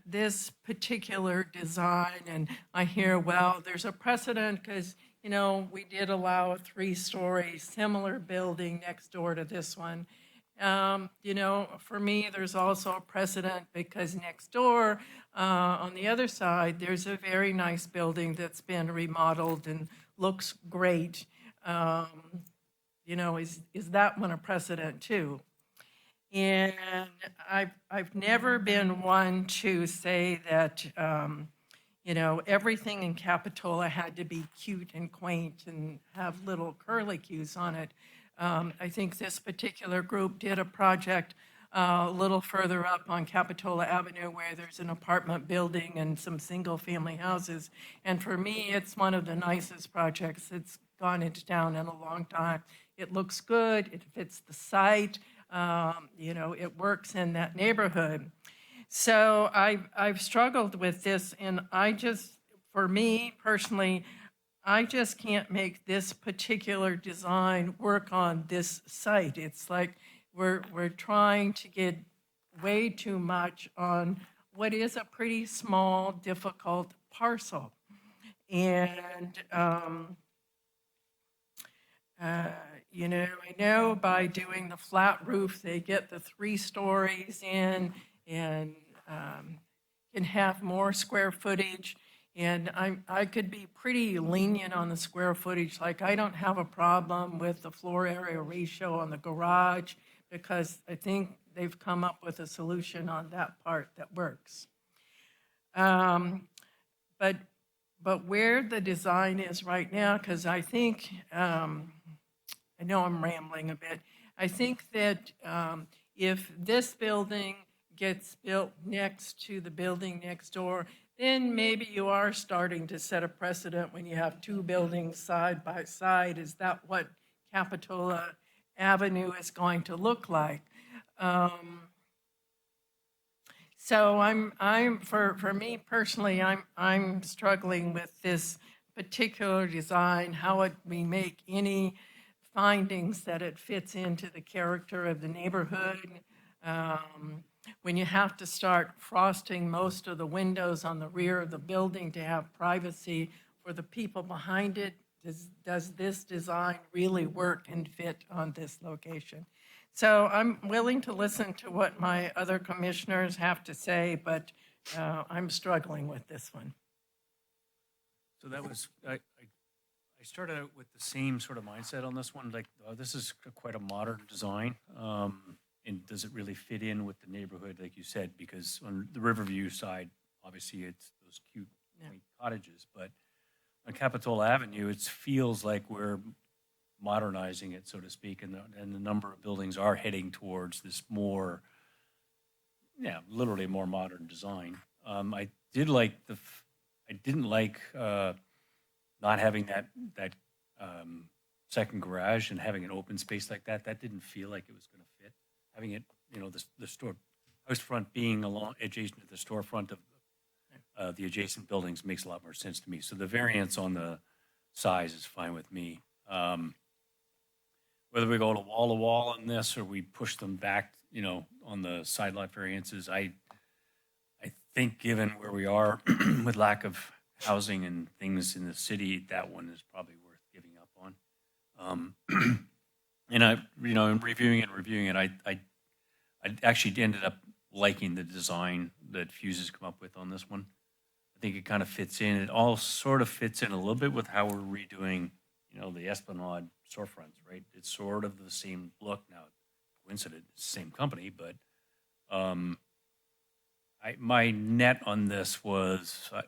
this particular design and I hear, well, there's a precedent because, we did allow a 3-story similar building next door to this one. For me, there's also a precedent because next door, on the other side, there's a very nice building that's been remodeled and looks great. Is that one a precedent too? And I've never been one to say that, everything in Capitola had to be cute and quaint and have little curlicues on it. I think this particular group did a project a little further up on Capitola Avenue where there's an apartment building and some single-family houses. And for me, it's one of the nicest projects that's gone into town in a long time. It looks good. It fits the site. It works in that neighborhood. So I've struggled with this, and for me personally, I just can't make this particular design work on this site. It's like we're trying to get way too much on what is a pretty small, difficult parcel. And, I know by doing the flat roof, they get the 3 stories in and can have more square footage. And I could be pretty lenient on the square footage. Like, I don't have a problem with the floor area ratio on the garage because I think they've come up with a solution on that part that works. But where the design is right now, because I think, I know I'm rambling a bit, I think that if this building gets built next to the building next door, then maybe you are starting to set a precedent when you have 2 buildings side by side. Is that what Capitola Avenue is going to look like? So for me personally, I'm struggling with this particular design, how we make any findings that it fits into the character of the neighborhood. When you have to start frosting most of the windows on the rear of the building to have privacy for the people behind it, does this design really work and fit on this location? So I'm willing to listen to what my other commissioners have to say, but I'm struggling with this one. So that was, I started out with the same sort of mindset on this one, like, this is quite a modern design. And does it really fit in with the neighborhood, like you said? Because on the Riverview side, obviously it's those cute quaint cottages, but on Capitola Avenue, it feels like we're modernizing it, so to speak, and the number of buildings are heading towards this more, literally more modern design. I did like I didn't like not having that second garage and having an open space like that. That didn't feel like it was going to fit. Having it, the store house front being adjacent to the storefront of the adjacent buildings makes a lot more sense to me. So the variance on the size is fine with me. Whether we go to wall on this or we push them back, on the side lot variances, I think given where we are with lack of housing and things in the city, that one is probably worth giving up on. And in reviewing it, I actually ended up liking the design that Fuse has come up with on this one. I think it kind of fits in. It all sort of fits in a little bit with how we're redoing, the Esplanade storefronts, right? It's sort of the same look now. Coincident, it's the same company, but my net on this was I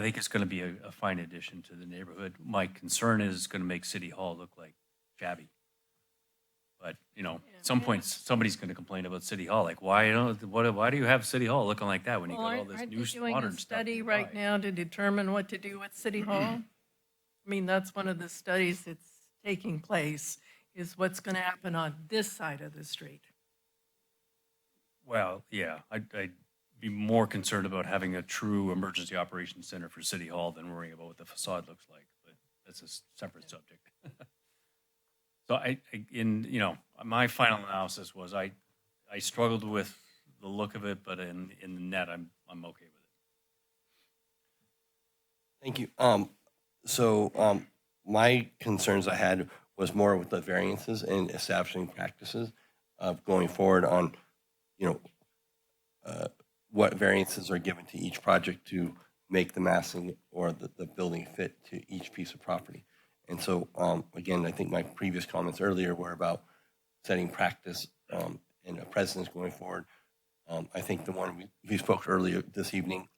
think it's going to be a fine addition to the neighborhood. My concern is it's going to make City Hall look like shabby. But at some point somebody's going to complain about City Hall. Like, why do you have City Hall looking like that when you got all this aren't new they doing modern a stuff? study right now to determine what to do with City Hall? I mean, that's one of the studies that's taking place, is what's going to happen on this side of the street. Well, yeah, I'd be more concerned about having a true emergency operations center for City Hall than worrying about what the facade looks like. But that's a separate subject. So my final analysis was I struggled with the look of it, but in the net, I'm okay with it. Thank you. So my concerns I had was more with the variances and establishing practices of going forward on, what variances are given to each project to make the massing or the building fit to each piece of property. And so, again, I think my previous comments earlier were about setting practice and a precedence going forward. I think the one we spoke earlier this evening,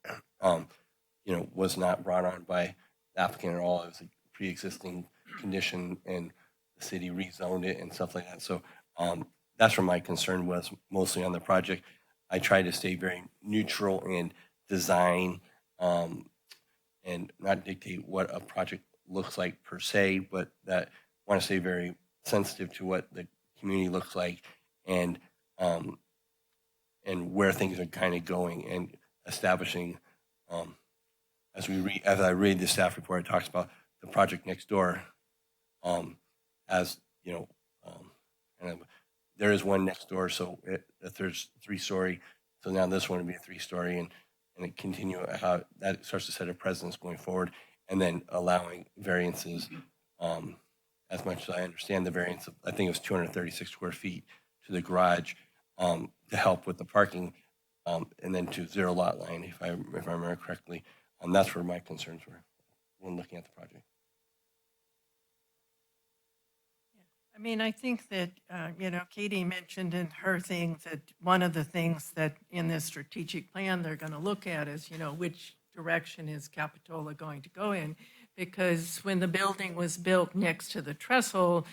was not brought on by the applicant at all. It was a pre-existing condition, and the city rezoned it and stuff like that. So that's where my concern was, mostly on the project. I try to stay very neutral and design and not dictate what a project looks like per se, but that want to stay very sensitive to what the community looks like and where things are kind of going, and establishing as I read the staff report, it talks about the project next door as there is one next door, so if there's 3-story, so now this one would be a 3-story, and it continue how that starts to set a precedence going forward, and then allowing variances. As much as I understand the variance of, I think it was 236 square feet to the garage to help with the parking, and then to zero lot line, if I remember correctly. That's where my concerns were when looking at the project. I mean, I think that, Katie mentioned in her things that one of the things that in this strategic plan they're going to look at is, which direction is Capitola going to go in? Because when the building was built next to the trestle,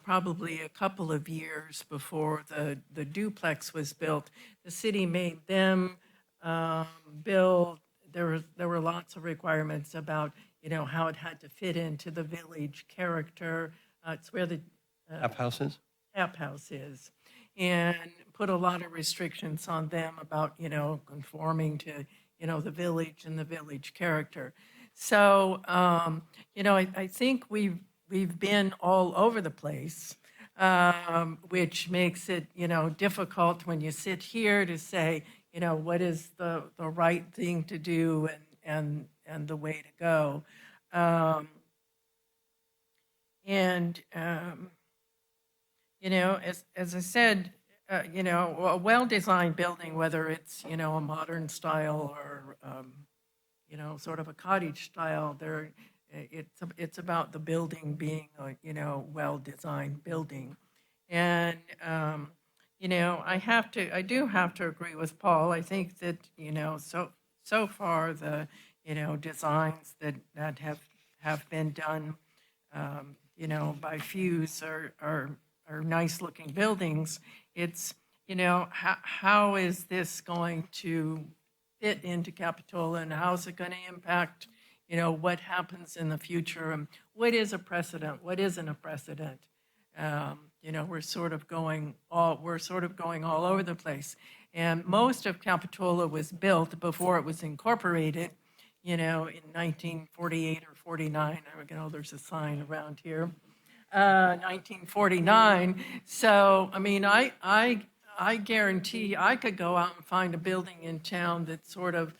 probably a couple of years before the duplex was built, the city made them build. There were lots of requirements about how it had to fit into the village character. It's where the Tap House is? Tap House is, and put a lot of restrictions on them about conforming to the village and the village character. So I think we've been all over the place, which makes it difficult when you sit here to say what is the right thing to do and the way to go. As I said, a well-designed building, whether it's a modern style or sort of a cottage style. It's about the building being a, well-designed building. And, I do have to agree with Paul. I think that, so far the, designs that have been done, by Fuse are nice looking buildings. It's, how is this going to fit into Capitola, and how's it going to impact, what happens in the future, and what is a precedent, what isn't a precedent. We're sort of going all over the place. And most of Capitola was built before it was incorporated, in 1948 or 49. There's a sign around here. 1949. So, I mean, I guarantee I could go out and find a building in town that sort of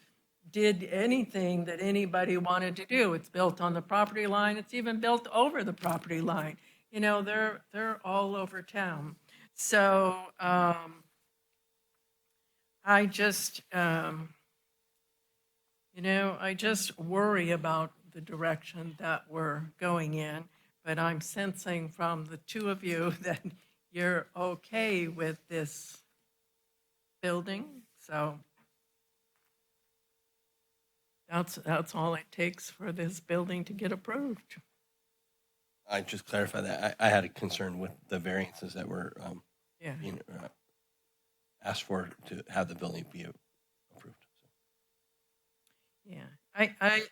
did anything that anybody wanted to do. It's built on the property line. It's even built over the property line. They're all over town. So I just, I just worry about the direction that we're going in. But I'm sensing from the two of you that you're okay with this building. So that's all it takes for this building to get approved. I just clarify that. I had a concern with the variances that were being asked for to have the building be approved. Yeah,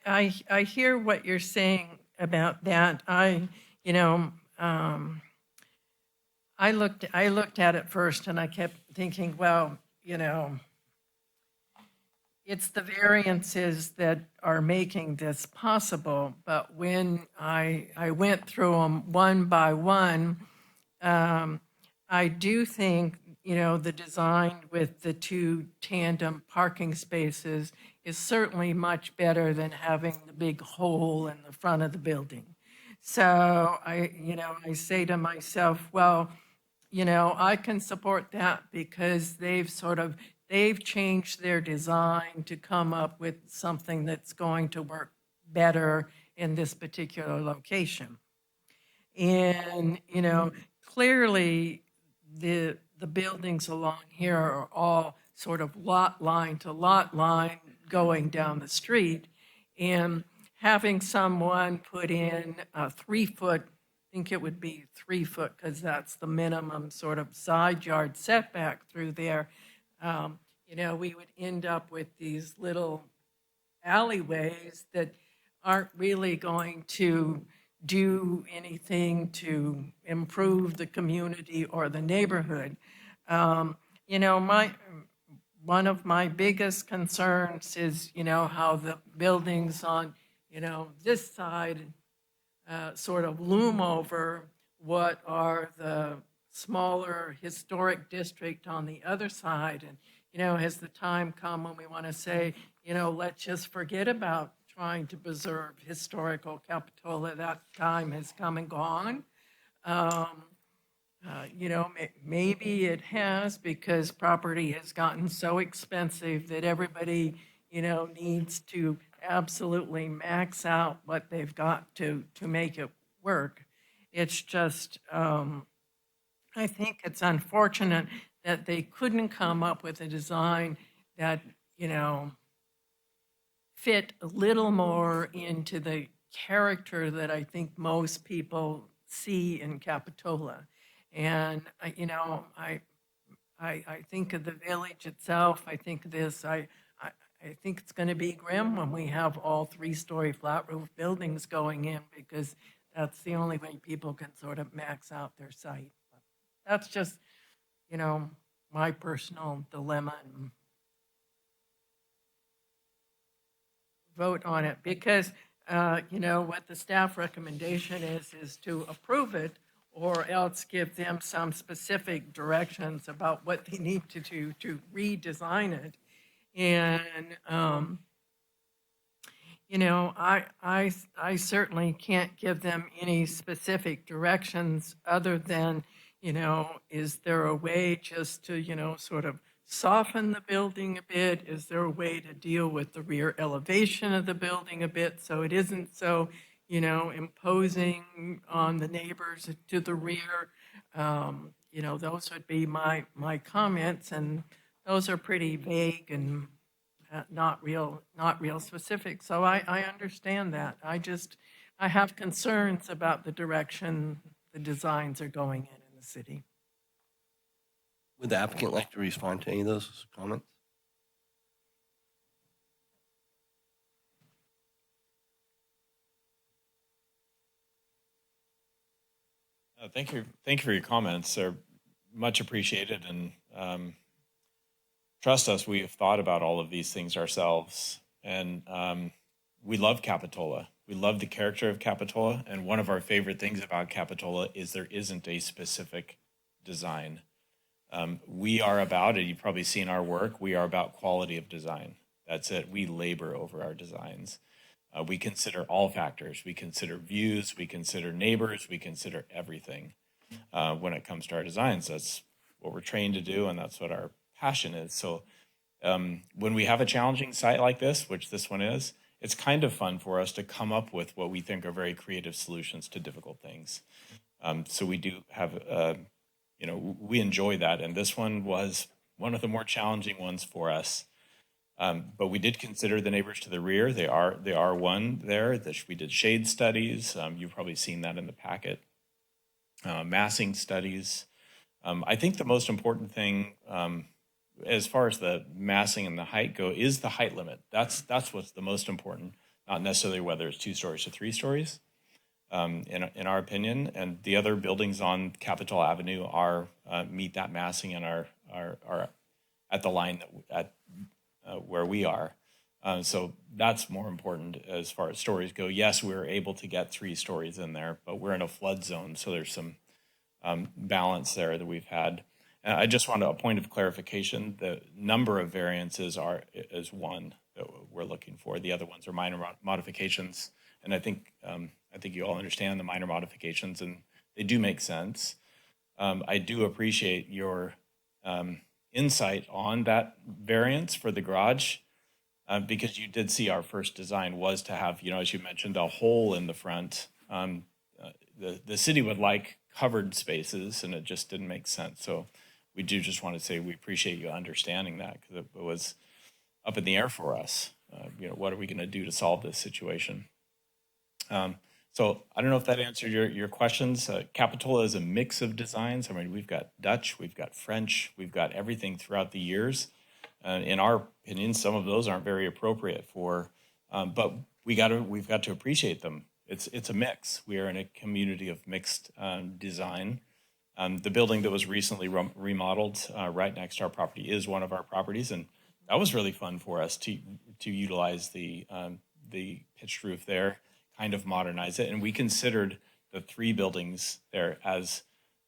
I hear what you're saying about that. I looked at it first and I kept thinking, well, it's the variances that are making this possible. But when I went through them one by one, I do think, the design with the two tandem parking spaces is certainly much better than having the big hole in the front of the building. So I say to myself, well, I can support that because they've changed their design to come up with something that's going to work better in this particular location. And, clearly the buildings along here are all sort of lot line to lot line going down the street. And having someone put in a 3-foot, I think it would be 3 foot because that's the minimum sort of side yard setback through there, we would end up with these little alleyways that aren't really going to do anything to improve the community or the neighborhood. One of my biggest concerns is, how the buildings on, this side sort of loom over what are the smaller historic district on the other side. And, has the time come when we want to say, let's just forget about trying to preserve historical Capitola? That time has come and gone. Maybe it has because property has gotten so expensive that everybody, needs to absolutely max out what they've got to make it work. It's just, I think it's unfortunate that they couldn't come up with a design that, fit a little more into the character that I think most people see in Capitola. And, I think of the village itself. I think of this. I think it's going to be grim when we have all 3-story flat roof buildings going in because that's the only way people can sort of max out their site. That's just, my personal dilemma. And vote on it because, what the staff recommendation is to approve it or else give them some specific directions about what they need to do to redesign it. And, I certainly can't give them any specific directions other than, is there a way just to, sort of soften the building a bit? Is there a way to deal with the rear elevation of the building a bit so it isn't so, imposing on the neighbors to the rear? Those would be my comments, and those are pretty vague and not real specific. So I understand that. I have concerns about the direction the designs are going in the city. Would the applicant like to respond to any of those comments? Thank you for your comments. They're much appreciated, and trust us, we have thought about all of these things ourselves, and we love Capitola. We love the character of Capitola, and one of our favorite things about Capitola is there isn't a specific design. We are about, and you've probably seen our work, we are about quality of design. That's it. We labor over our designs. We consider all factors. We consider views, we consider neighbors, we consider everything when it comes to our designs. That's what we're trained to do, and that's what our passion is. So when we have a challenging site like this, which this one is, it's kind of fun for us to come up with what we think are very creative solutions to difficult things. So we do have, we enjoy that. And this one was one of the more challenging ones for us. But we did consider the neighbors to the rear. They are one there. We did shade studies. You've probably seen that in the packet. Massing studies. I think the most important thing, as far as the massing and the height go, is the height limit. That's what's the most important, not necessarily whether it's 2 stories or 3 stories, in our opinion. And the other buildings on Capitol Avenue are meet that massing and are at the line where we are. So that's more important as far as stories go. Yes, we were able to get 3 stories in there, but we're in a flood zone, so there's some balance there that we've had. And I just want a point of clarification. The number of variances is one that we're looking for. The other ones are minor modifications, and I think you all understand the minor modifications, and they do make sense. I do appreciate your insight on that variance for the garage, because you did see our first design was to have, as you mentioned, a hole in the front. The city would like covered spaces, and it just didn't make sense. So we do just want to say we appreciate you understanding that, because it was up in the air for us. What are we going to do to solve this situation? So I don't know if that answered your questions. Capitola is a mix of designs. I mean, we've got Dutch, we've got French, we've got everything throughout the years. In our opinion, some of those aren't very appropriate for, but we've got to appreciate them. It's a mix. We are in a community of mixed design. The building that was recently remodeled right next to our property is one of our properties, and that was really fun for us to utilize the pitched roof there, kind of modernize it. And we considered the 3 buildings there as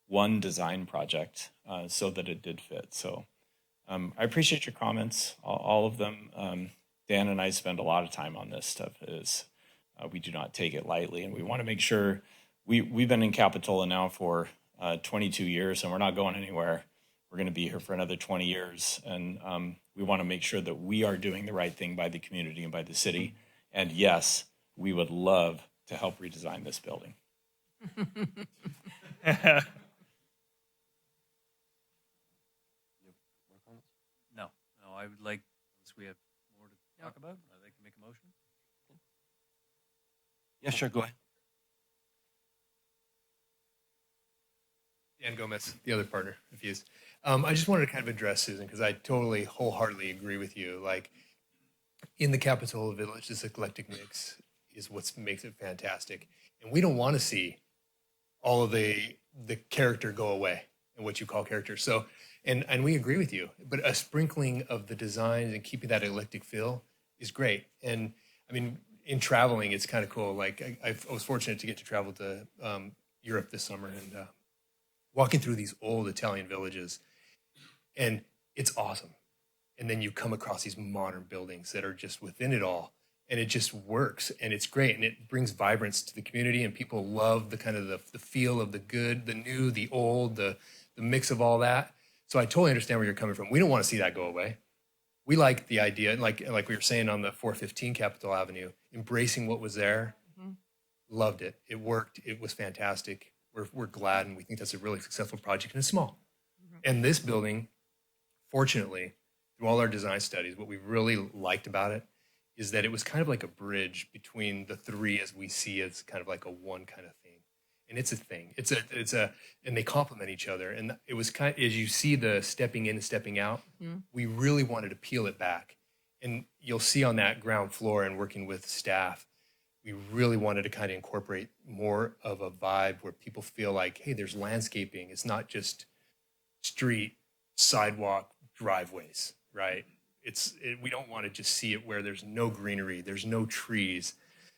one design project so that it did fit. So I appreciate your comments, all of them. Dan and I spend a lot of time on this stuff. We do not take it lightly, and we want to make sure we've been in Capitola now for 22 years, and we're not going anywhere. We're going to be here for another 20 years, and we want to make sure that we are doing the right thing by the community and by the city. And yes, we would love to help redesign this building. No, I would like, since we have more to talk about, I'd like to make a motion. Yeah, sure, go ahead. Dan Gomez, the other partner of his. I just wanted to kind of address Susan, because I totally wholeheartedly agree with you. Like, in the Capitola Village, this eclectic mix is what makes it fantastic. And we don't want to see all of the character go away and what you call character. So, and we agree with you, but a sprinkling of the designs and keeping that eclectic feel is great. And I mean, in traveling, it's kind of cool. Like I was fortunate to get to travel to Europe this summer, and walking through these old Italian villages, and it's awesome. And then you come across these modern buildings that are just within it all, and it just works, and it's great, and it brings vibrance to the community, and people love the kind of the feel of the good, the new, the old, the mix of all that. So I totally understand where you're coming from. We don't want to see that go away. We like the idea, and like we were saying on the 415 Capitol Avenue, embracing what was there. Loved it. It worked. It was fantastic. We're glad, and we think that's a really successful project, and it's small. And this building, fortunately, through all our design studies, what we really liked about it is that it was kind of like a bridge between the three as we see as kind of like a one kind of thing. And it's a thing. And they complement each other. And it was kind of, as you see the stepping in and stepping out, we really wanted to peel it back. And you'll see on that ground floor and working with staff, we really wanted to kind of incorporate more of a vibe where people feel like, hey, there's landscaping. It's not just street, sidewalk, driveways, right? We don't want to just see it where there's no greenery, there's no trees.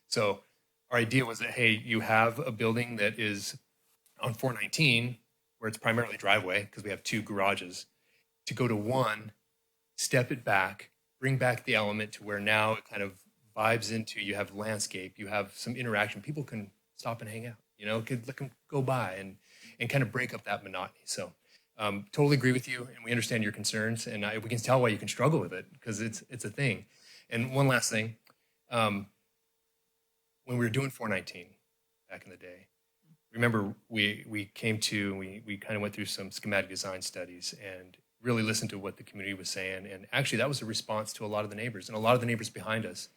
So our idea was that, hey, you have a building that is on 419, where it's primarily driveway, because we have 2 garages, to go to 1, step it back, bring back the element to where now it kind of vibes into, you have landscape, you have some interaction. People can stop and hang out, could let them go by and kind of break up that monotony. So totally agree with you, and we understand your concerns, and we can tell why you can struggle with it, because it's a thing. And one last thing, when we were doing 419 back in the day, remember we came to, we kind of went through some schematic design studies and really listened to what the community was saying. And actually that was a response to a lot of the neighbors, and a lot of the neighbors behind us,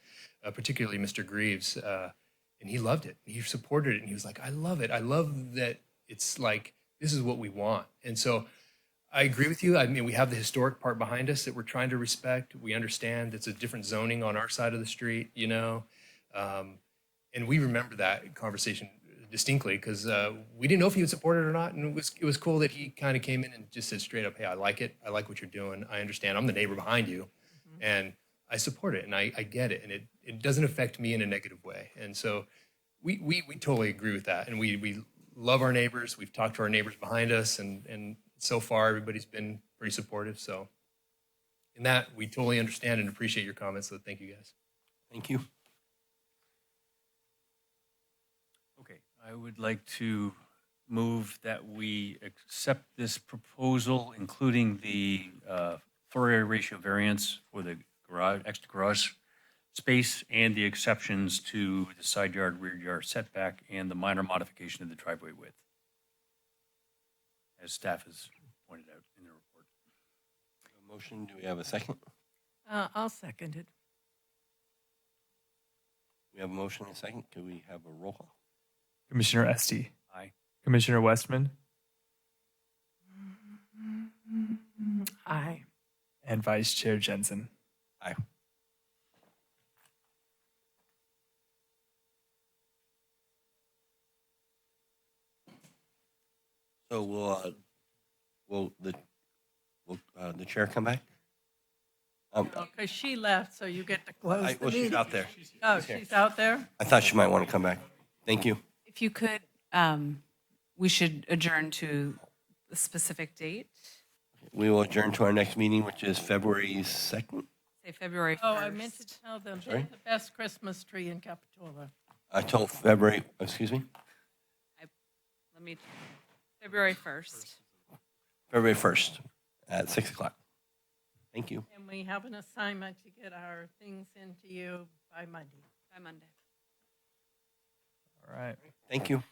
particularly Mr. Greaves, and he loved it. He supported it, and he was like, I love it. I love that it's like, this is what we want. And so I agree with you. I mean, we have the historic part behind us that we're trying to respect. We understand it's a different zoning on our side of the street, and we remember that conversation distinctly, because we didn't know if he would support it or not. And it was cool that he kind of came in and just said straight up, hey, I like it. I like what you're doing. I understand. I'm the neighbor behind you, and I support it, and I get it. And it doesn't affect me in a negative way. And so we totally agree with that. And we love our neighbors. We've talked to our neighbors behind us, and so far everybody's been pretty supportive. So in that, we totally understand and appreciate your comments. So thank you, guys. Thank you. Okay, I would like to move that we accept this proposal, including the floor area ratio variance for the garage, extra garage space, and the exceptions to the side yard, rear yard setback, and the minor modification of the driveway width, as staff has pointed out in their report. A motion, do we have a second? I'll second it. We have a motion and a second. Could we have a roll call? Commissioner Esty. Aye. Commissioner Westman. Aye. And Vice Chair Jensen. Aye. So will the chair come back? Because she left, so you get to close the Well, she's meeting. out there. Oh, Okay. she's out there? I thought she might want to come back. Thank you. If you could, we should adjourn to a specific date, We will adjourn to our next meeting, which is February 2nd. say February 1st. Oh, I meant to tell them, Sorry? the best Christmas tree in Capitola. I told February, excuse me, February 1st. February 1st at 6 o'clock. Thank you. And we have an assignment to get our things into you by Monday. By Monday. All right. Thank you.